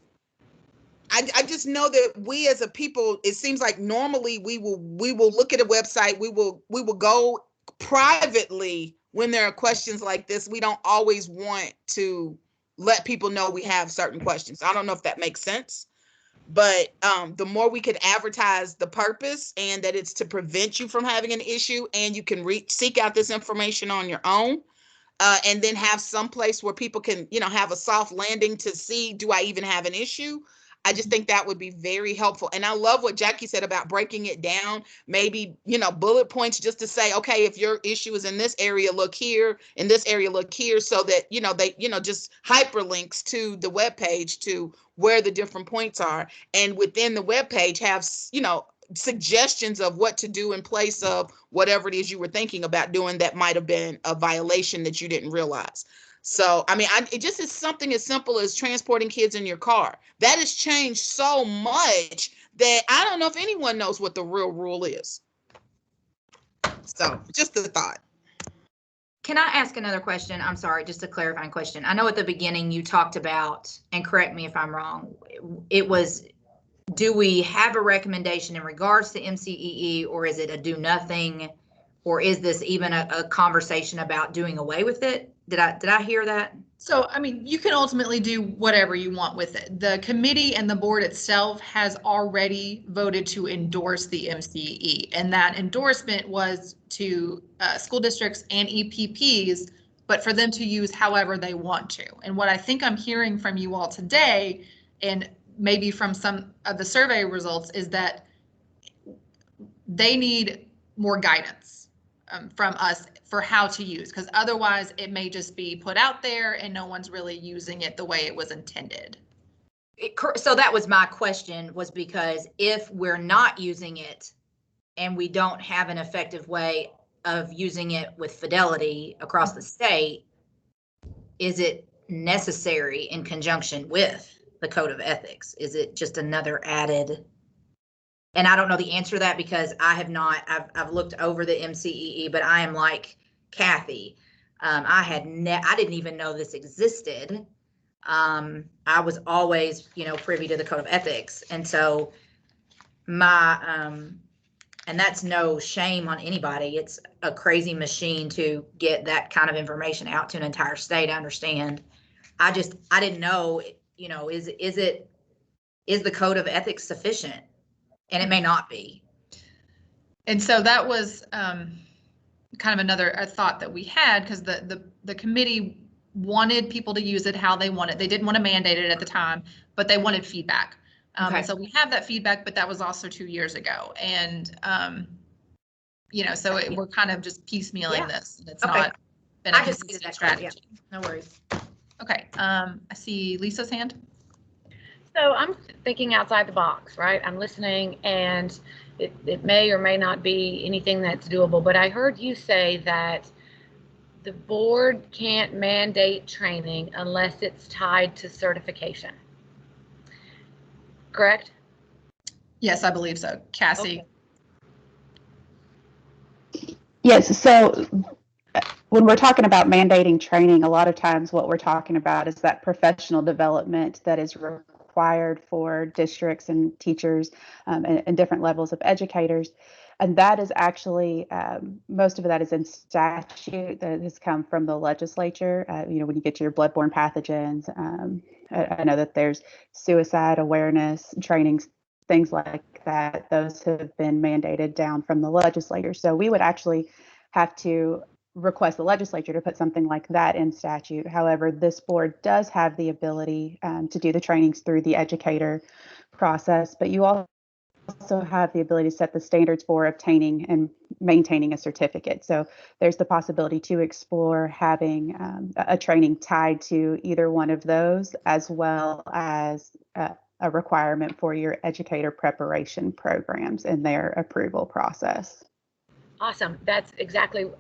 know that we as a people, it seems like normally we will look at a website, we will go privately. When there are questions like this, we don't always want to let people know we have certain questions. I don't know if that makes sense, but the more we could advertise the purpose and that it's to prevent you from having an issue, and you can seek out this information on your own, and then have some place where people can, have a soft landing to see, do I even have an issue? I just think that would be very helpful. And I love what Jackie said about breaking it down, maybe, bullet points, just to say, okay, if your issue is in this area, look here, in this area, look here, so that, they, just hyperlinks to the webpage to where the different points are. And within the webpage have, suggestions of what to do in place of whatever it is you were thinking about doing that might have been a violation that you didn't realize. So, I mean, it just is something as simple as transporting kids in your car. That has changed so much that I don't know if anyone knows what the real rule is. So, just a thought. Can I ask another question? I'm sorry, just a clarifying question. I know at the beginning you talked about, and correct me if I'm wrong, it was, do we have a recommendation in regards to MCEE, or is it a do nothing, or is this even a conversation about doing away with it? Did I hear that? So, I mean, you can ultimately do whatever you want with it. The committee and the board itself has already voted to endorse the MCE, and that endorsement was to school districts and EPPs, but for them to use however they want to. And what I think I'm hearing from you all today, and maybe from some of the survey results is that they need more guidance from us for how to use, because otherwise it may just be put out there and no one's really using it the way it was intended. So that was my question, was because if we're not using it and we don't have an effective way of using it with fidelity across the state, is it necessary in conjunction with the code of ethics? Is it just another added? And I don't know the answer to that because I have not, I've looked over the MCEE, but I am like Kathy. I didn't even know this existed. I was always, privy to the code of ethics. And so and that's no shame on anybody. It's a crazy machine to get that kind of information out to an entire state. I understand. I didn't know, is the code of ethics sufficient? And it may not be. And so that was kind of another thought that we had, because the committee wanted people to use it how they want it. They didn't want to mandate it at the time, but they wanted feedback. Okay. So we have that feedback, but that was also 2 years ago. And, so we're kind of just piecemealing this. It's Okay. not been a I just consistent needed that strategy. No worries. Okay. I see Lisa's hand. So I'm thinking outside the box, right? I'm listening, and it may or may not be anything that's doable, but I heard you say that the board can't mandate training unless it's tied to certification. Correct? Yes, I believe so. Cassie. Okay. Yes, so when we're talking about mandating training, a lot of times what we're talking about is that professional development that is required for districts and teachers and different levels of educators. And that is actually, most of that is in statute that has come from the legislature. When you get to your bloodborne pathogens, I know that there's suicide awareness trainings, things like that. Those have been mandated down from the legislature. So we would actually have to request the legislature to put something like that in statute. However, this board does have the ability to do the trainings through the educator process, but you also have the ability to set the standards for obtaining and maintaining a certificate. So there's the possibility to explore having a training tied to either one of those, as well as a requirement for your educator preparation programs and their approval process. Awesome. That's exactly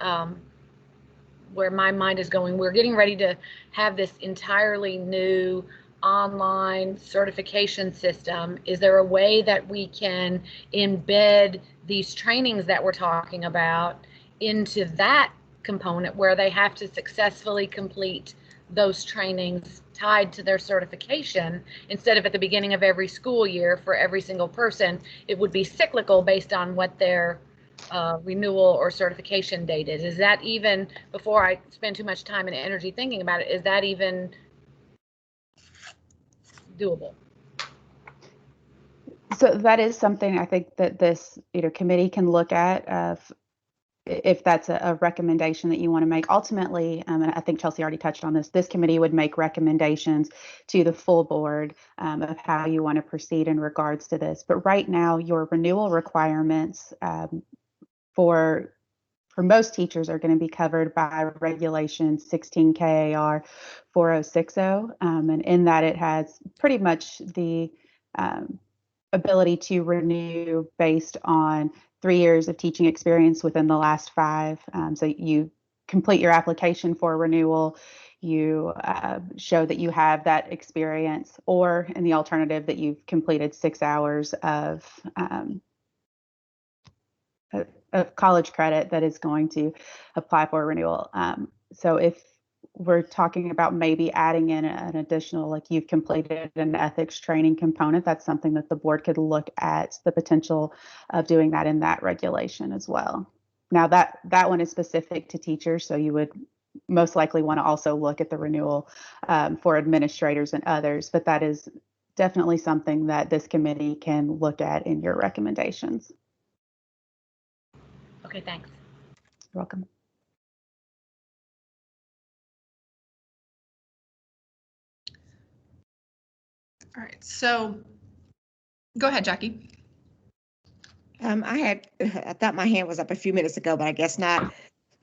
where my mind is going. We're getting ready to have this entirely new online certification system. Is there a way that we can embed these trainings that we're talking about into that component where they have to successfully complete those trainings tied to their certification, instead of at the beginning of every school year for every single person? It would be cyclical based on what their renewal or certification date is that, even before I spend too much time and energy thinking about it, is that even doable? So that is something I think that this committee can look at if that's a recommendation that you want to make. Ultimately, and I think Chelsea already touched on this committee would make recommendations to the full board of how you want to proceed in regards to this. But right now, your renewal requirements for most teachers are going to be covered by Regulation 16 KAR 4060. And in that, it has pretty much the ability to renew based on 3 years of teaching experience within the last 5. So you complete your application for renewal, you show that you have that experience, or in the alternative that you've completed 6 hours of college credit that is going to apply for a renewal. So if we're talking about maybe adding in an additional, like you've completed an ethics training component, that's something that the board could look at the potential of doing that in that regulation as well. Now that one is specific to teachers, so you would most likely want to also look at the renewal for administrators and others, but that is definitely something that this committee can look at in your recommendations. Okay, thanks. You're welcome. All right, so go ahead, Jackie. I thought my hand was up a few minutes ago, but I guess not.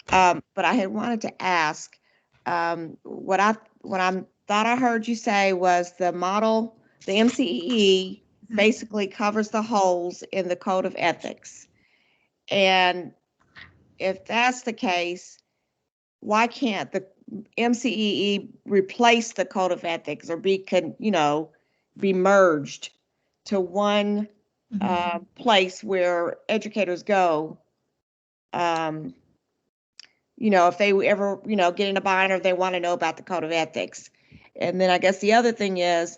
But I had wanted to ask, what I thought I heard you say was the model, the MCEE basically covers the holes in the code of ethics. And if that's the case, why can't the MCEE replace the code of ethics or be merged to one place where educators go? If they ever, get in a bind or they want to know about the code of ethics. And then I guess the other thing is,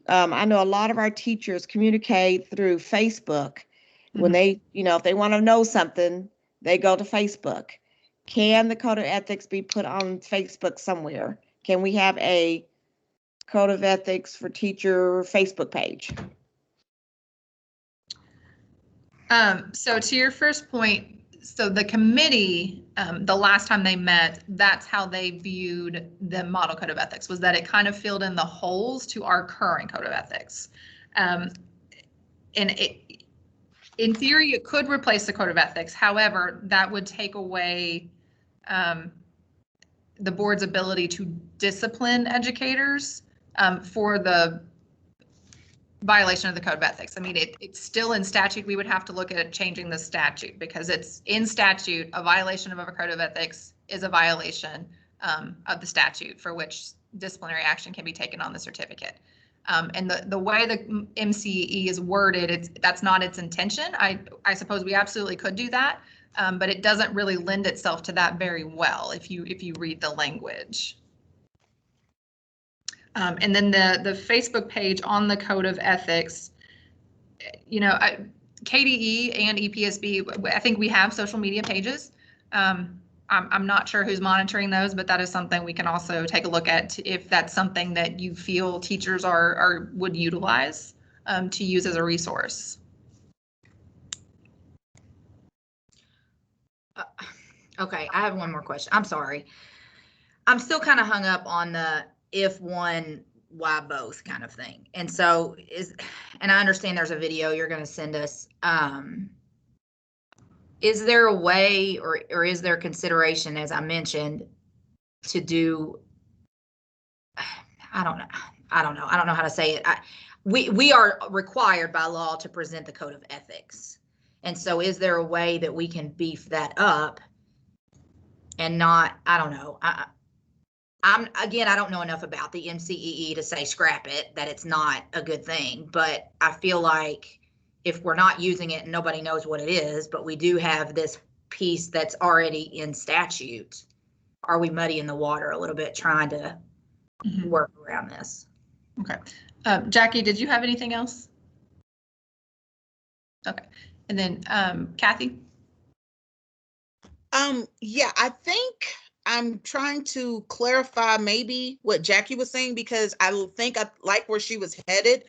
I know a lot of our teachers communicate through Facebook. When they, if they want to know something, they go to Facebook. Can the code of ethics be put on Facebook somewhere? Can we have a code of ethics for teacher Facebook page? So to your first point, so the committee, the last time they met, that's how they viewed the model code of ethics, was that it kind of filled in the holes to our current code of ethics. And in theory, it could replace the code of ethics. However, that would take away the board's ability to discipline educators for the violation of the code of ethics. I mean, it's still in statute. We would have to look at changing the statute because it's in statute. A violation of a code of ethics is a violation of the statute for which disciplinary action can be taken on the certificate. And the way the MCE is worded, that's not its intention. I suppose we absolutely could do that, but it doesn't really lend itself to that very well if you read the language. And then the Facebook page on the code of ethics, KDE and EPSB, I think we have social media pages. I'm not sure who's monitoring those, but that is something we can also take a look at if that's something that you feel teachers would utilize to use as a resource. Okay, I have one more question. I'm sorry. I'm still kind of hung up on the if one, why both kind of thing. And so and I understand there's a video you're going to send us. Is there a way or is there consideration, as I mentioned, to do, I don't know how to say it. We are required by law to present the code of ethics. And so is there a way that we can beef that up and not, I don't know. I don't know enough about the MCEE to say scrap it, that it's not a good thing, but I feel like if we're not using it and nobody knows what it is, but we do have this piece that's already in statute, are we muddying the water a little bit trying to work around this? Okay. Jackie, did you have anything else? Okay. And then Kathy? Yeah, I think I'm trying to clarify maybe what Jackie was saying, because I think I like where she was headed.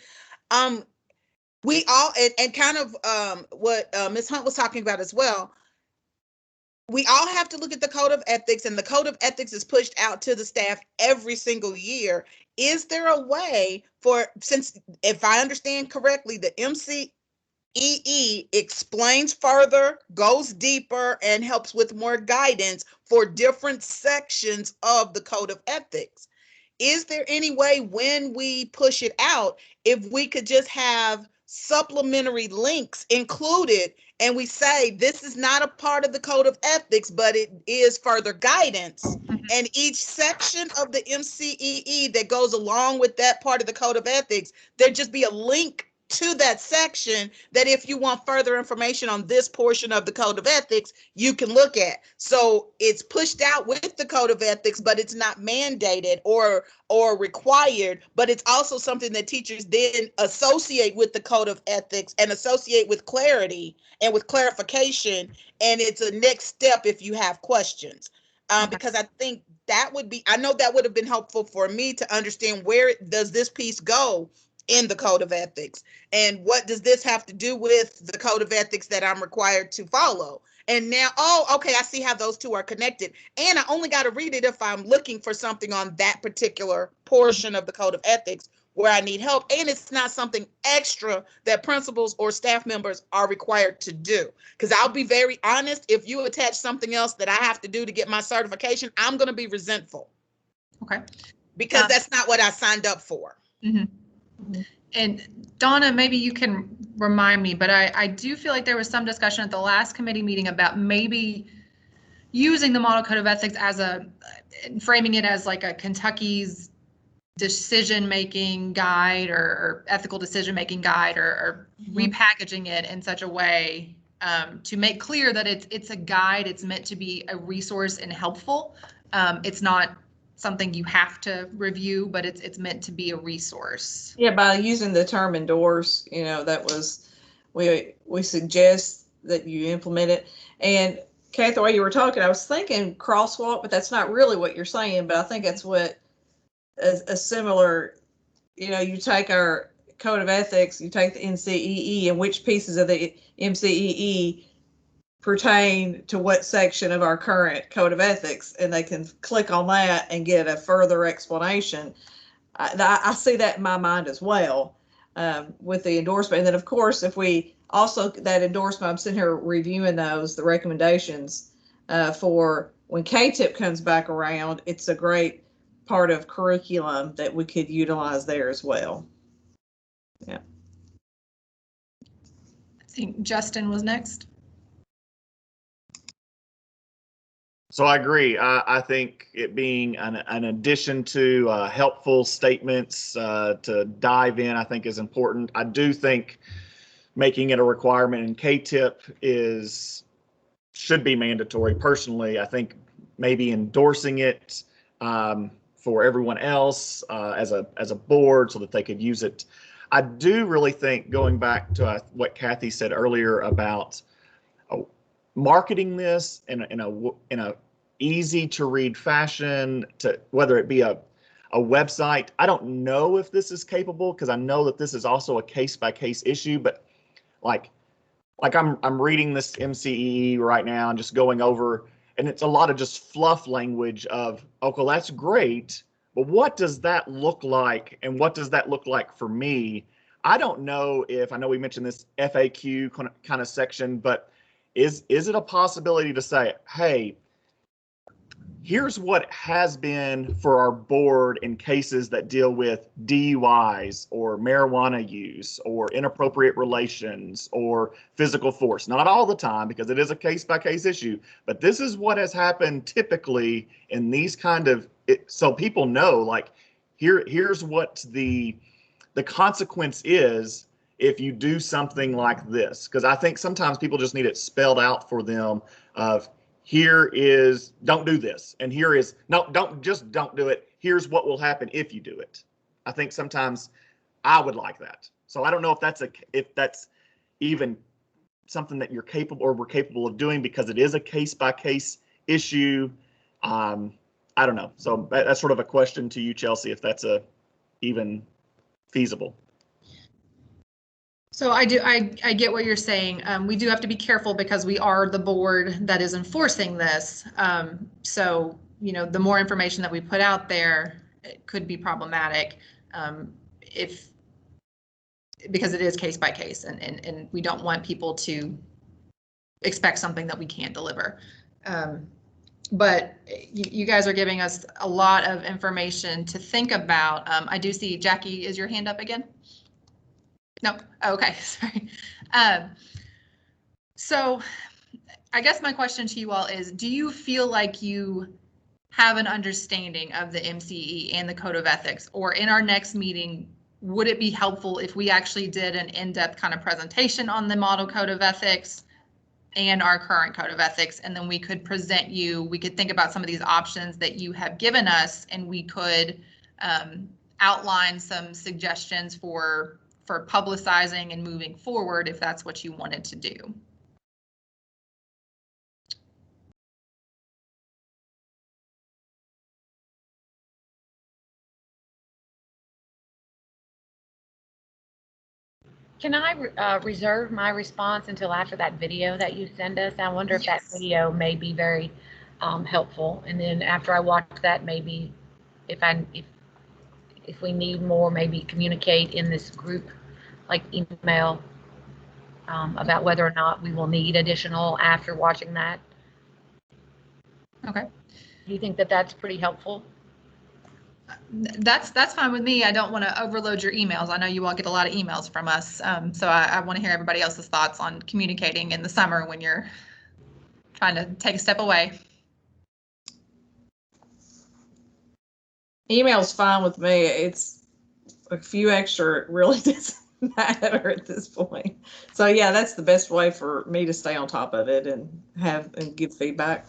We all, and kind of what Ms. Hunt was talking about as well, we all have to look at the code of ethics, and the code of ethics is pushed out to the staff every single year. Is there a way since if I understand correctly, the MCEE explains further, goes deeper, and helps with more guidance for different sections of the code of ethics. Is there any way when we push it out, if we could just have supplementary links included and we say this is not a part of the code of ethics, but it is further guidance, and each section of the MCEE that goes along with that part of the code of ethics, there just be a link to that section that if you want further information on this portion of the code of ethics, you can look at. So it's pushed out with the code of ethics, but it's not mandated or required, but it's also something that teachers then associate with the code of ethics and associate with clarity and with clarification. And it's a next step if you have questions. Because I think that would be, I know that would have been helpful for me to understand where does this piece go in the code of ethics, and what does this have to do with the code of ethics that I'm required to follow? And now, okay, I see how those two are connected. And I only got to read it if I'm looking for something on that particular portion of the code of ethics, where I need help, and it's not something extra that principals or staff members are required to do. Because I'll be very honest, if you attach something else that I have to do to get my certification, I'm going to be resentful. Okay. Because that's not what I signed up for. Mm-hmm. And Donna, maybe you can remind me, but I do feel like there was some discussion at the last committee meeting about maybe using the Model Code of Ethics as framing it as like a Kentucky's decision-making guide or ethical decision-making guide, or repackaging it in such a way to make clear that it's a guide. It's meant to be a resource and helpful. It's not something you have to review, but it's meant to be a resource. Yeah, by using the term endorse, that was, we suggest that you implement it. And Kathy, while you were talking, I was thinking crosswalk, but that's not really what you're saying. But I think that's what a similar, you take our code of ethics, you take the NCEE, and which pieces of the MCEE pertain to what section of our current code of ethics, and they can click on that and get a further explanation. I see that in my mind as well with the endorsement. And then, of course, if we also, that endorsement, I'm sitting here reviewing the recommendations for when KTIP comes back around, it's a great part of curriculum that we could utilize there as well. Yeah. I think Justin was next. So I agree. I think it being an addition to helpful statements to dive in, I think is important. I do think making it a requirement in KTIP should be mandatory. Personally, I think maybe endorsing it for everyone else as a board so that they could use it. I do really think, going back to what Kathy said earlier about marketing this in a easy to read fashion, to whether it be a website. I don't know if this is capable, because I know that this is also a case by case issue, but like I'm reading this MCEE right now and just going over, and it's a lot of just fluff language of, okay, well, that's great, but what does that look like, and what does that look like for me? I don't know if, I know we mentioned this FAQ kind of section, but is it a possibility to say, hey, here's what has been for our board in cases that deal with DUIs or marijuana use or inappropriate relations or physical force. Not all the time, because it is a case-by-case issue, but this is what has happened typically in these kind of, so people know, like, here's what the consequence is if you do something like this. Because I think sometimes people just need it spelled out for them of, here is, don't do this, and here is, no, don't do it. Here's what will happen if you do it. I think sometimes I would like that. So I don't know if that's even something that you're capable, or we're capable of doing, because it is a case by case issue. I don't know. So that's sort of a question to you, Chelsea, if that's even feasible. So I get what you're saying. We do have to be careful because we are the board that is enforcing this. So, the more information that we put out there, it could be problematic because it is case by case, and we don't want people to expect something that we can't deliver. But you guys are giving us a lot of information to think about. I do see, Jackie, is your hand up again? No. Oh, okay. Sorry. So I guess my question to you all is, do you feel like you have an understanding of the MCE and the Code of Ethics? Or in our next meeting, would it be helpful if we actually did an in-depth kind of presentation on the Model Code of Ethics and our current Code of Ethics? And then we could present you, we could think about some of these options that you have given us, and we could outline some suggestions for publicizing and moving forward if that's what you wanted to do. Can I reserve my response until after that video that you send us? I wonder if that video may be very if we need more, maybe communicate in this group, like email, about whether or not we will need additional after watching that. Okay. Do you think that that's pretty helpful? That's fine with me. I don't want to overload your emails. I know you all get a lot of emails from us. So I want to hear everybody else's thoughts on communicating in the summer when you're trying to take a step away. Email's fine with me. It's a few extra, it really doesn't matter at this point. So yeah, that's the best way for me to stay on top of it and give feedback.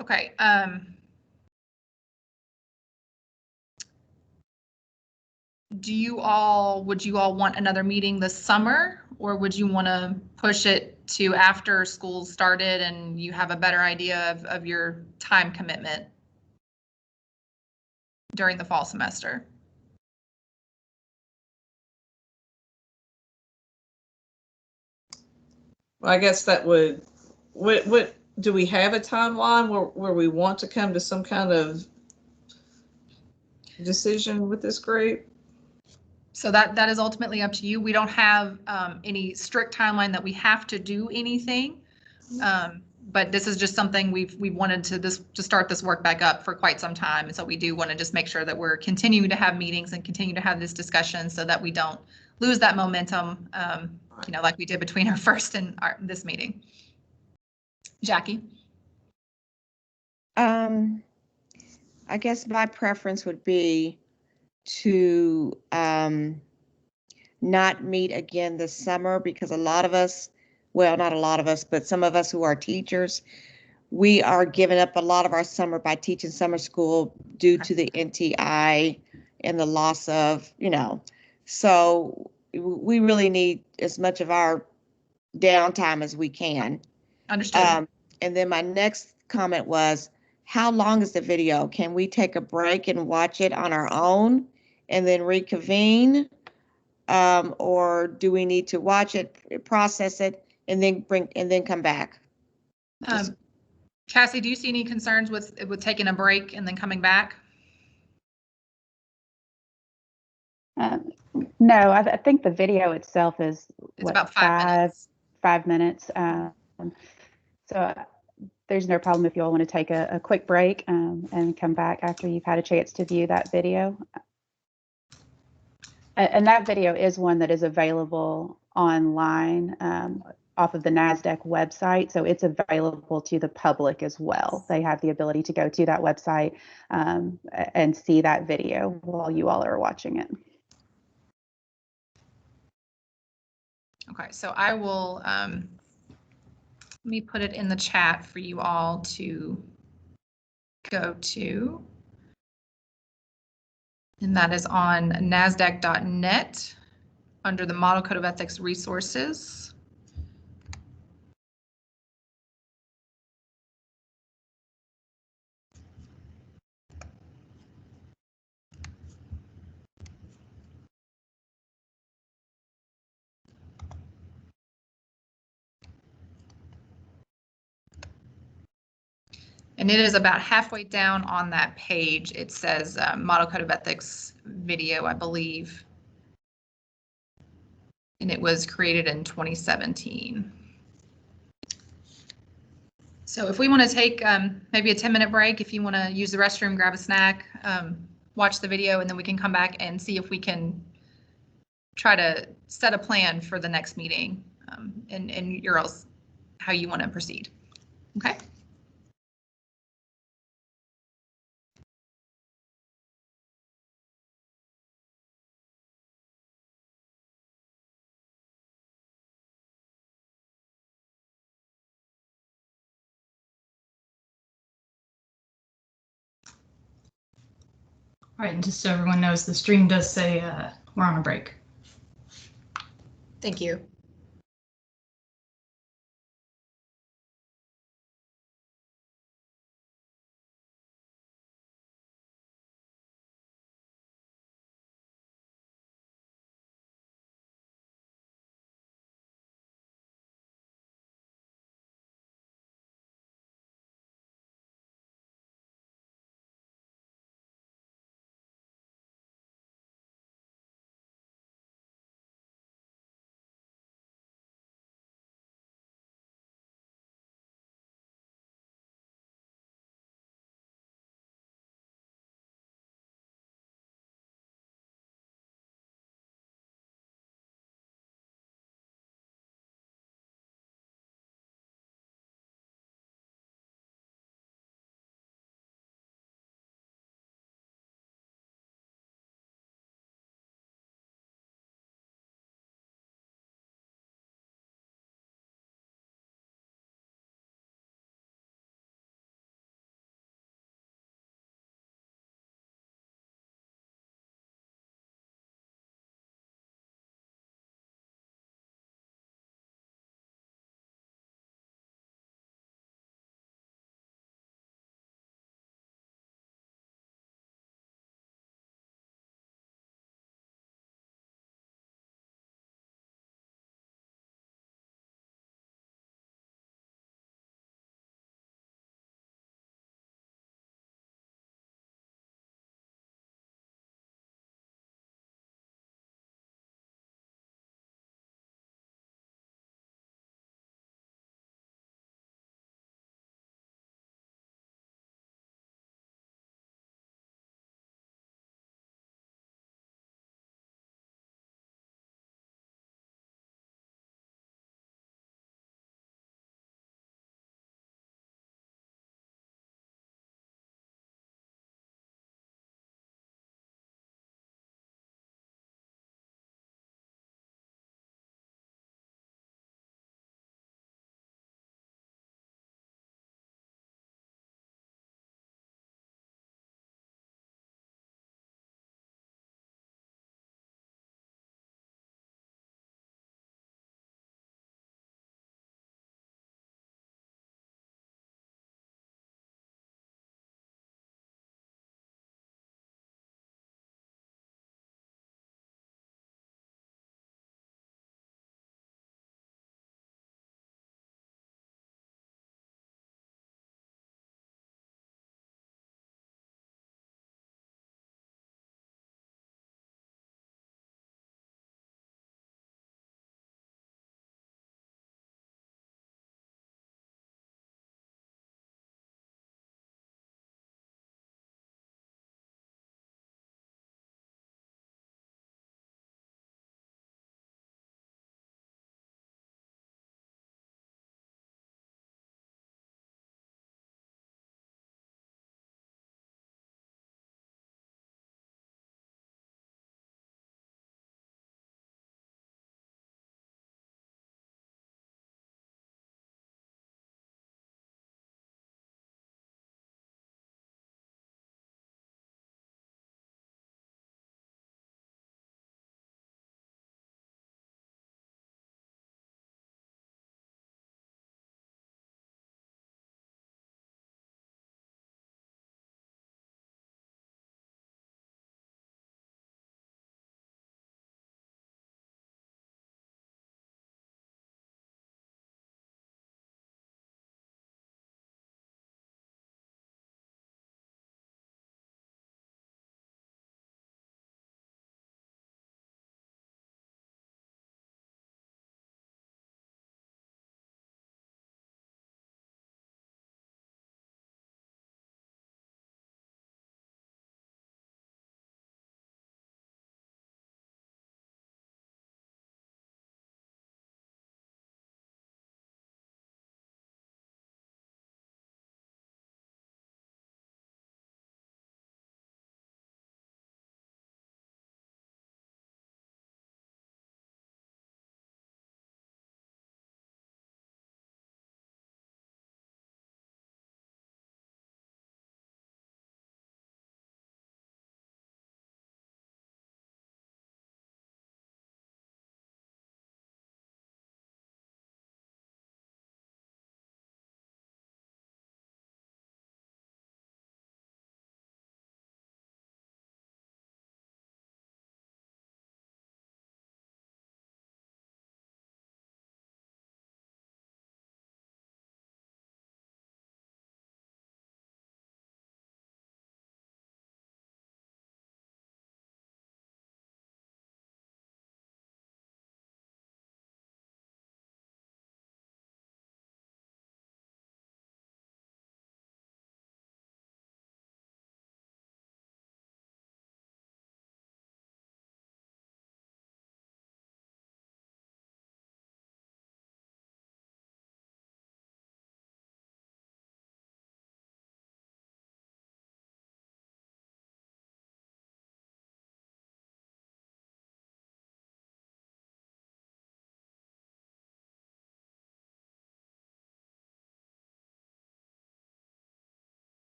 Okay. Would you all want another meeting this summer, or would you want to push it to after school started and you have a better idea of your time commitment during the fall semester? Well, I guess that would, what do we have a timeline where we want to come to some kind of decision with this group? So that is ultimately up to you. We don't have any strict timeline that we have to do anything. But this is just something we've wanted to start this work back up for quite some time. And so we do want to just make sure that we're continuing to have meetings and continue to have this discussion so that we don't lose that momentum, like we did between our first and this meeting. Jackie? I guess my preference would be to not meet again this summer, because a lot of us, well, not a lot of us, but some of us who are teachers, we are giving up a lot of our summer by teaching summer school due to the NTI and the loss of, so we really need as much of our downtime as we can. Understood. And then my next comment was, how long is the video? Can we take a break and watch it on our own and then reconvene? Or do we need to watch it, process it, and then come back? Cassie, do you see any concerns with taking a break and then coming back? No, I think the video itself is about 5 minutes. 5 minutes. So there's no problem if you all want to take a quick break and come back after you've had a chance to view that video. And that video is one that is available online off of the NASDAQ website. So it's available to the public as well. They have the ability to go to that website and see that video while you all are watching it. Okay, so I will, let me put it in the chat for you all to go to. And that is on NASDAQ.net under the Model Code of Ethics resources. And it is about halfway down on that page. It says Model Code of Ethics video, I believe. And it was created in 2017. So if we want to take maybe a 10-minute break, if you want to use the restroom, grab a snack, watch the video, and then we can come back and see if we can try to set a plan for the next meeting and how you want to proceed. Okay. All right, and just so everyone knows, the stream does say we're on a break. Thank you.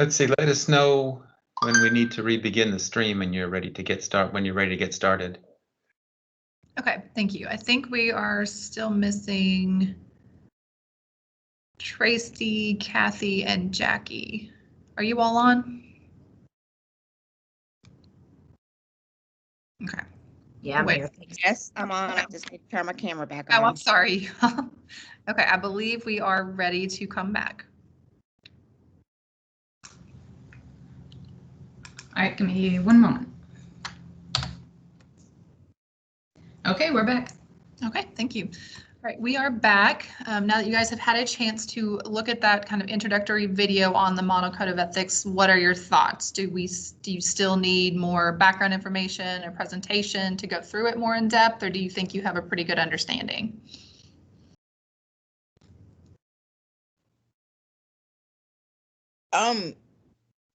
Let's see, let us know when we need to re-begin the stream and you're ready to get started. Okay, thank you. I think we are still missing Tracy, Kathy, and Jackie. Are you all on? Okay. Yeah, I'm Wait. here. Yes, I'm on. I just need to turn my camera back Oh, on. I'm sorry. Okay, I believe we are ready to come back. All right, give me one moment. Okay, we're back. Okay, thank you. All right, we are back. Now that you guys have had a chance to look at that kind of introductory video on the Model Code of Ethics, what are your thoughts? Do you still need more background information or presentation to go through it more in depth, or do you think you have a pretty good understanding?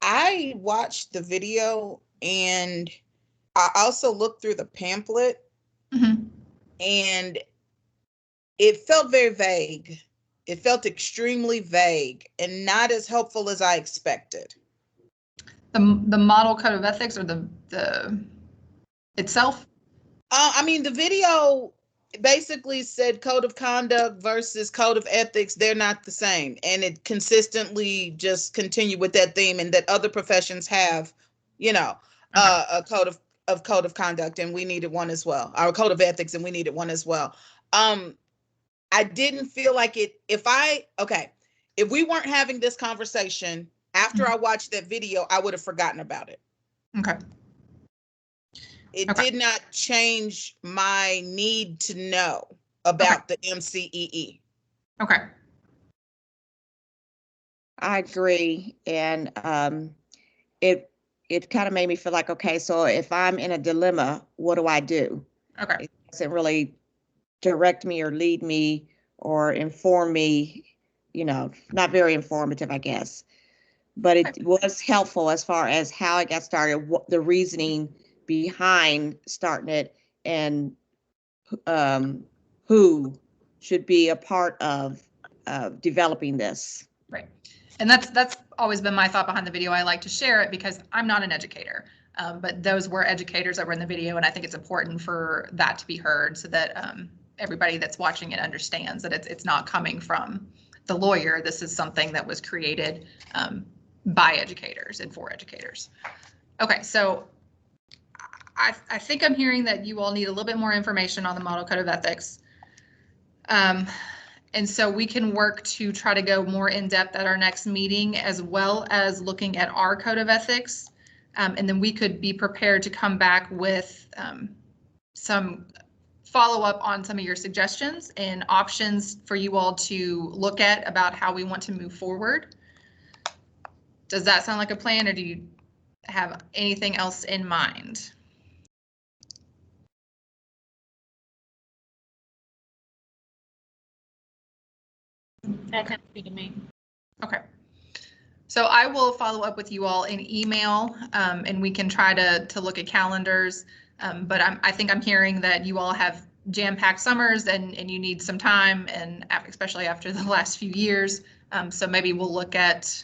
I watched the video and I also looked through the pamphlet, and it felt very vague. It felt extremely vague and not as helpful as I expected. The Model Code of Ethics, or the itself? I mean, the video basically said code of conduct versus code of ethics. They're not the same. And it consistently just continued with that theme, and that other professions have, you know, a code of conduct, and we needed one as well. Our code of ethics, and we needed one as well. I didn't feel like it, if we weren't having this conversation after I watched that video, I would have forgotten about it. Okay. It did not change my need to know about the MCEE. Okay. I agree. And it kind of made me feel like, okay, so if I'm in a dilemma, what do I do? Okay. It doesn't really direct me or lead me or inform me, not very informative, I guess. But it was helpful as far as how it got started, what the reasoning behind starting it, and who should be a part of developing this. Right. And that's always been my thought behind the video. I like to share it because I'm not an educator, but those were educators that were in the video, and I think it's important for that to be heard so that everybody that's watching it understands that it's not coming from the lawyer. This is something that was created by educators and for educators. Okay, so I think I'm hearing that you all need a little bit more information on the Model Code of Ethics. And so we can work to try to go more in depth at our next meeting, as well as looking at our Code of Ethics. And then we could be prepared to come back with some follow-up on some of your suggestions and options for you all to look at about how we want to move forward. Does that sound like a plan, or do you have anything else in mind? That sounds good to me. Okay. So I will follow up with you all in email, and we can try to look at calendars. But I think I'm hearing that you all have jam-packed summers and you need some time, and especially after the last few years. So maybe we'll look at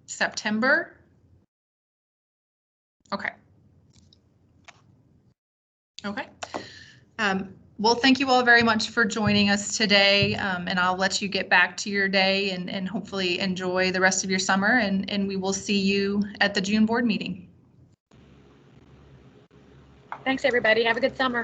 September. Okay. Okay. Well, thank you all very much for joining us today, and I'll let you get back to your day and hopefully enjoy the rest of your summer, and we will see you at the June board meeting. Thanks, everybody. Have a good summer.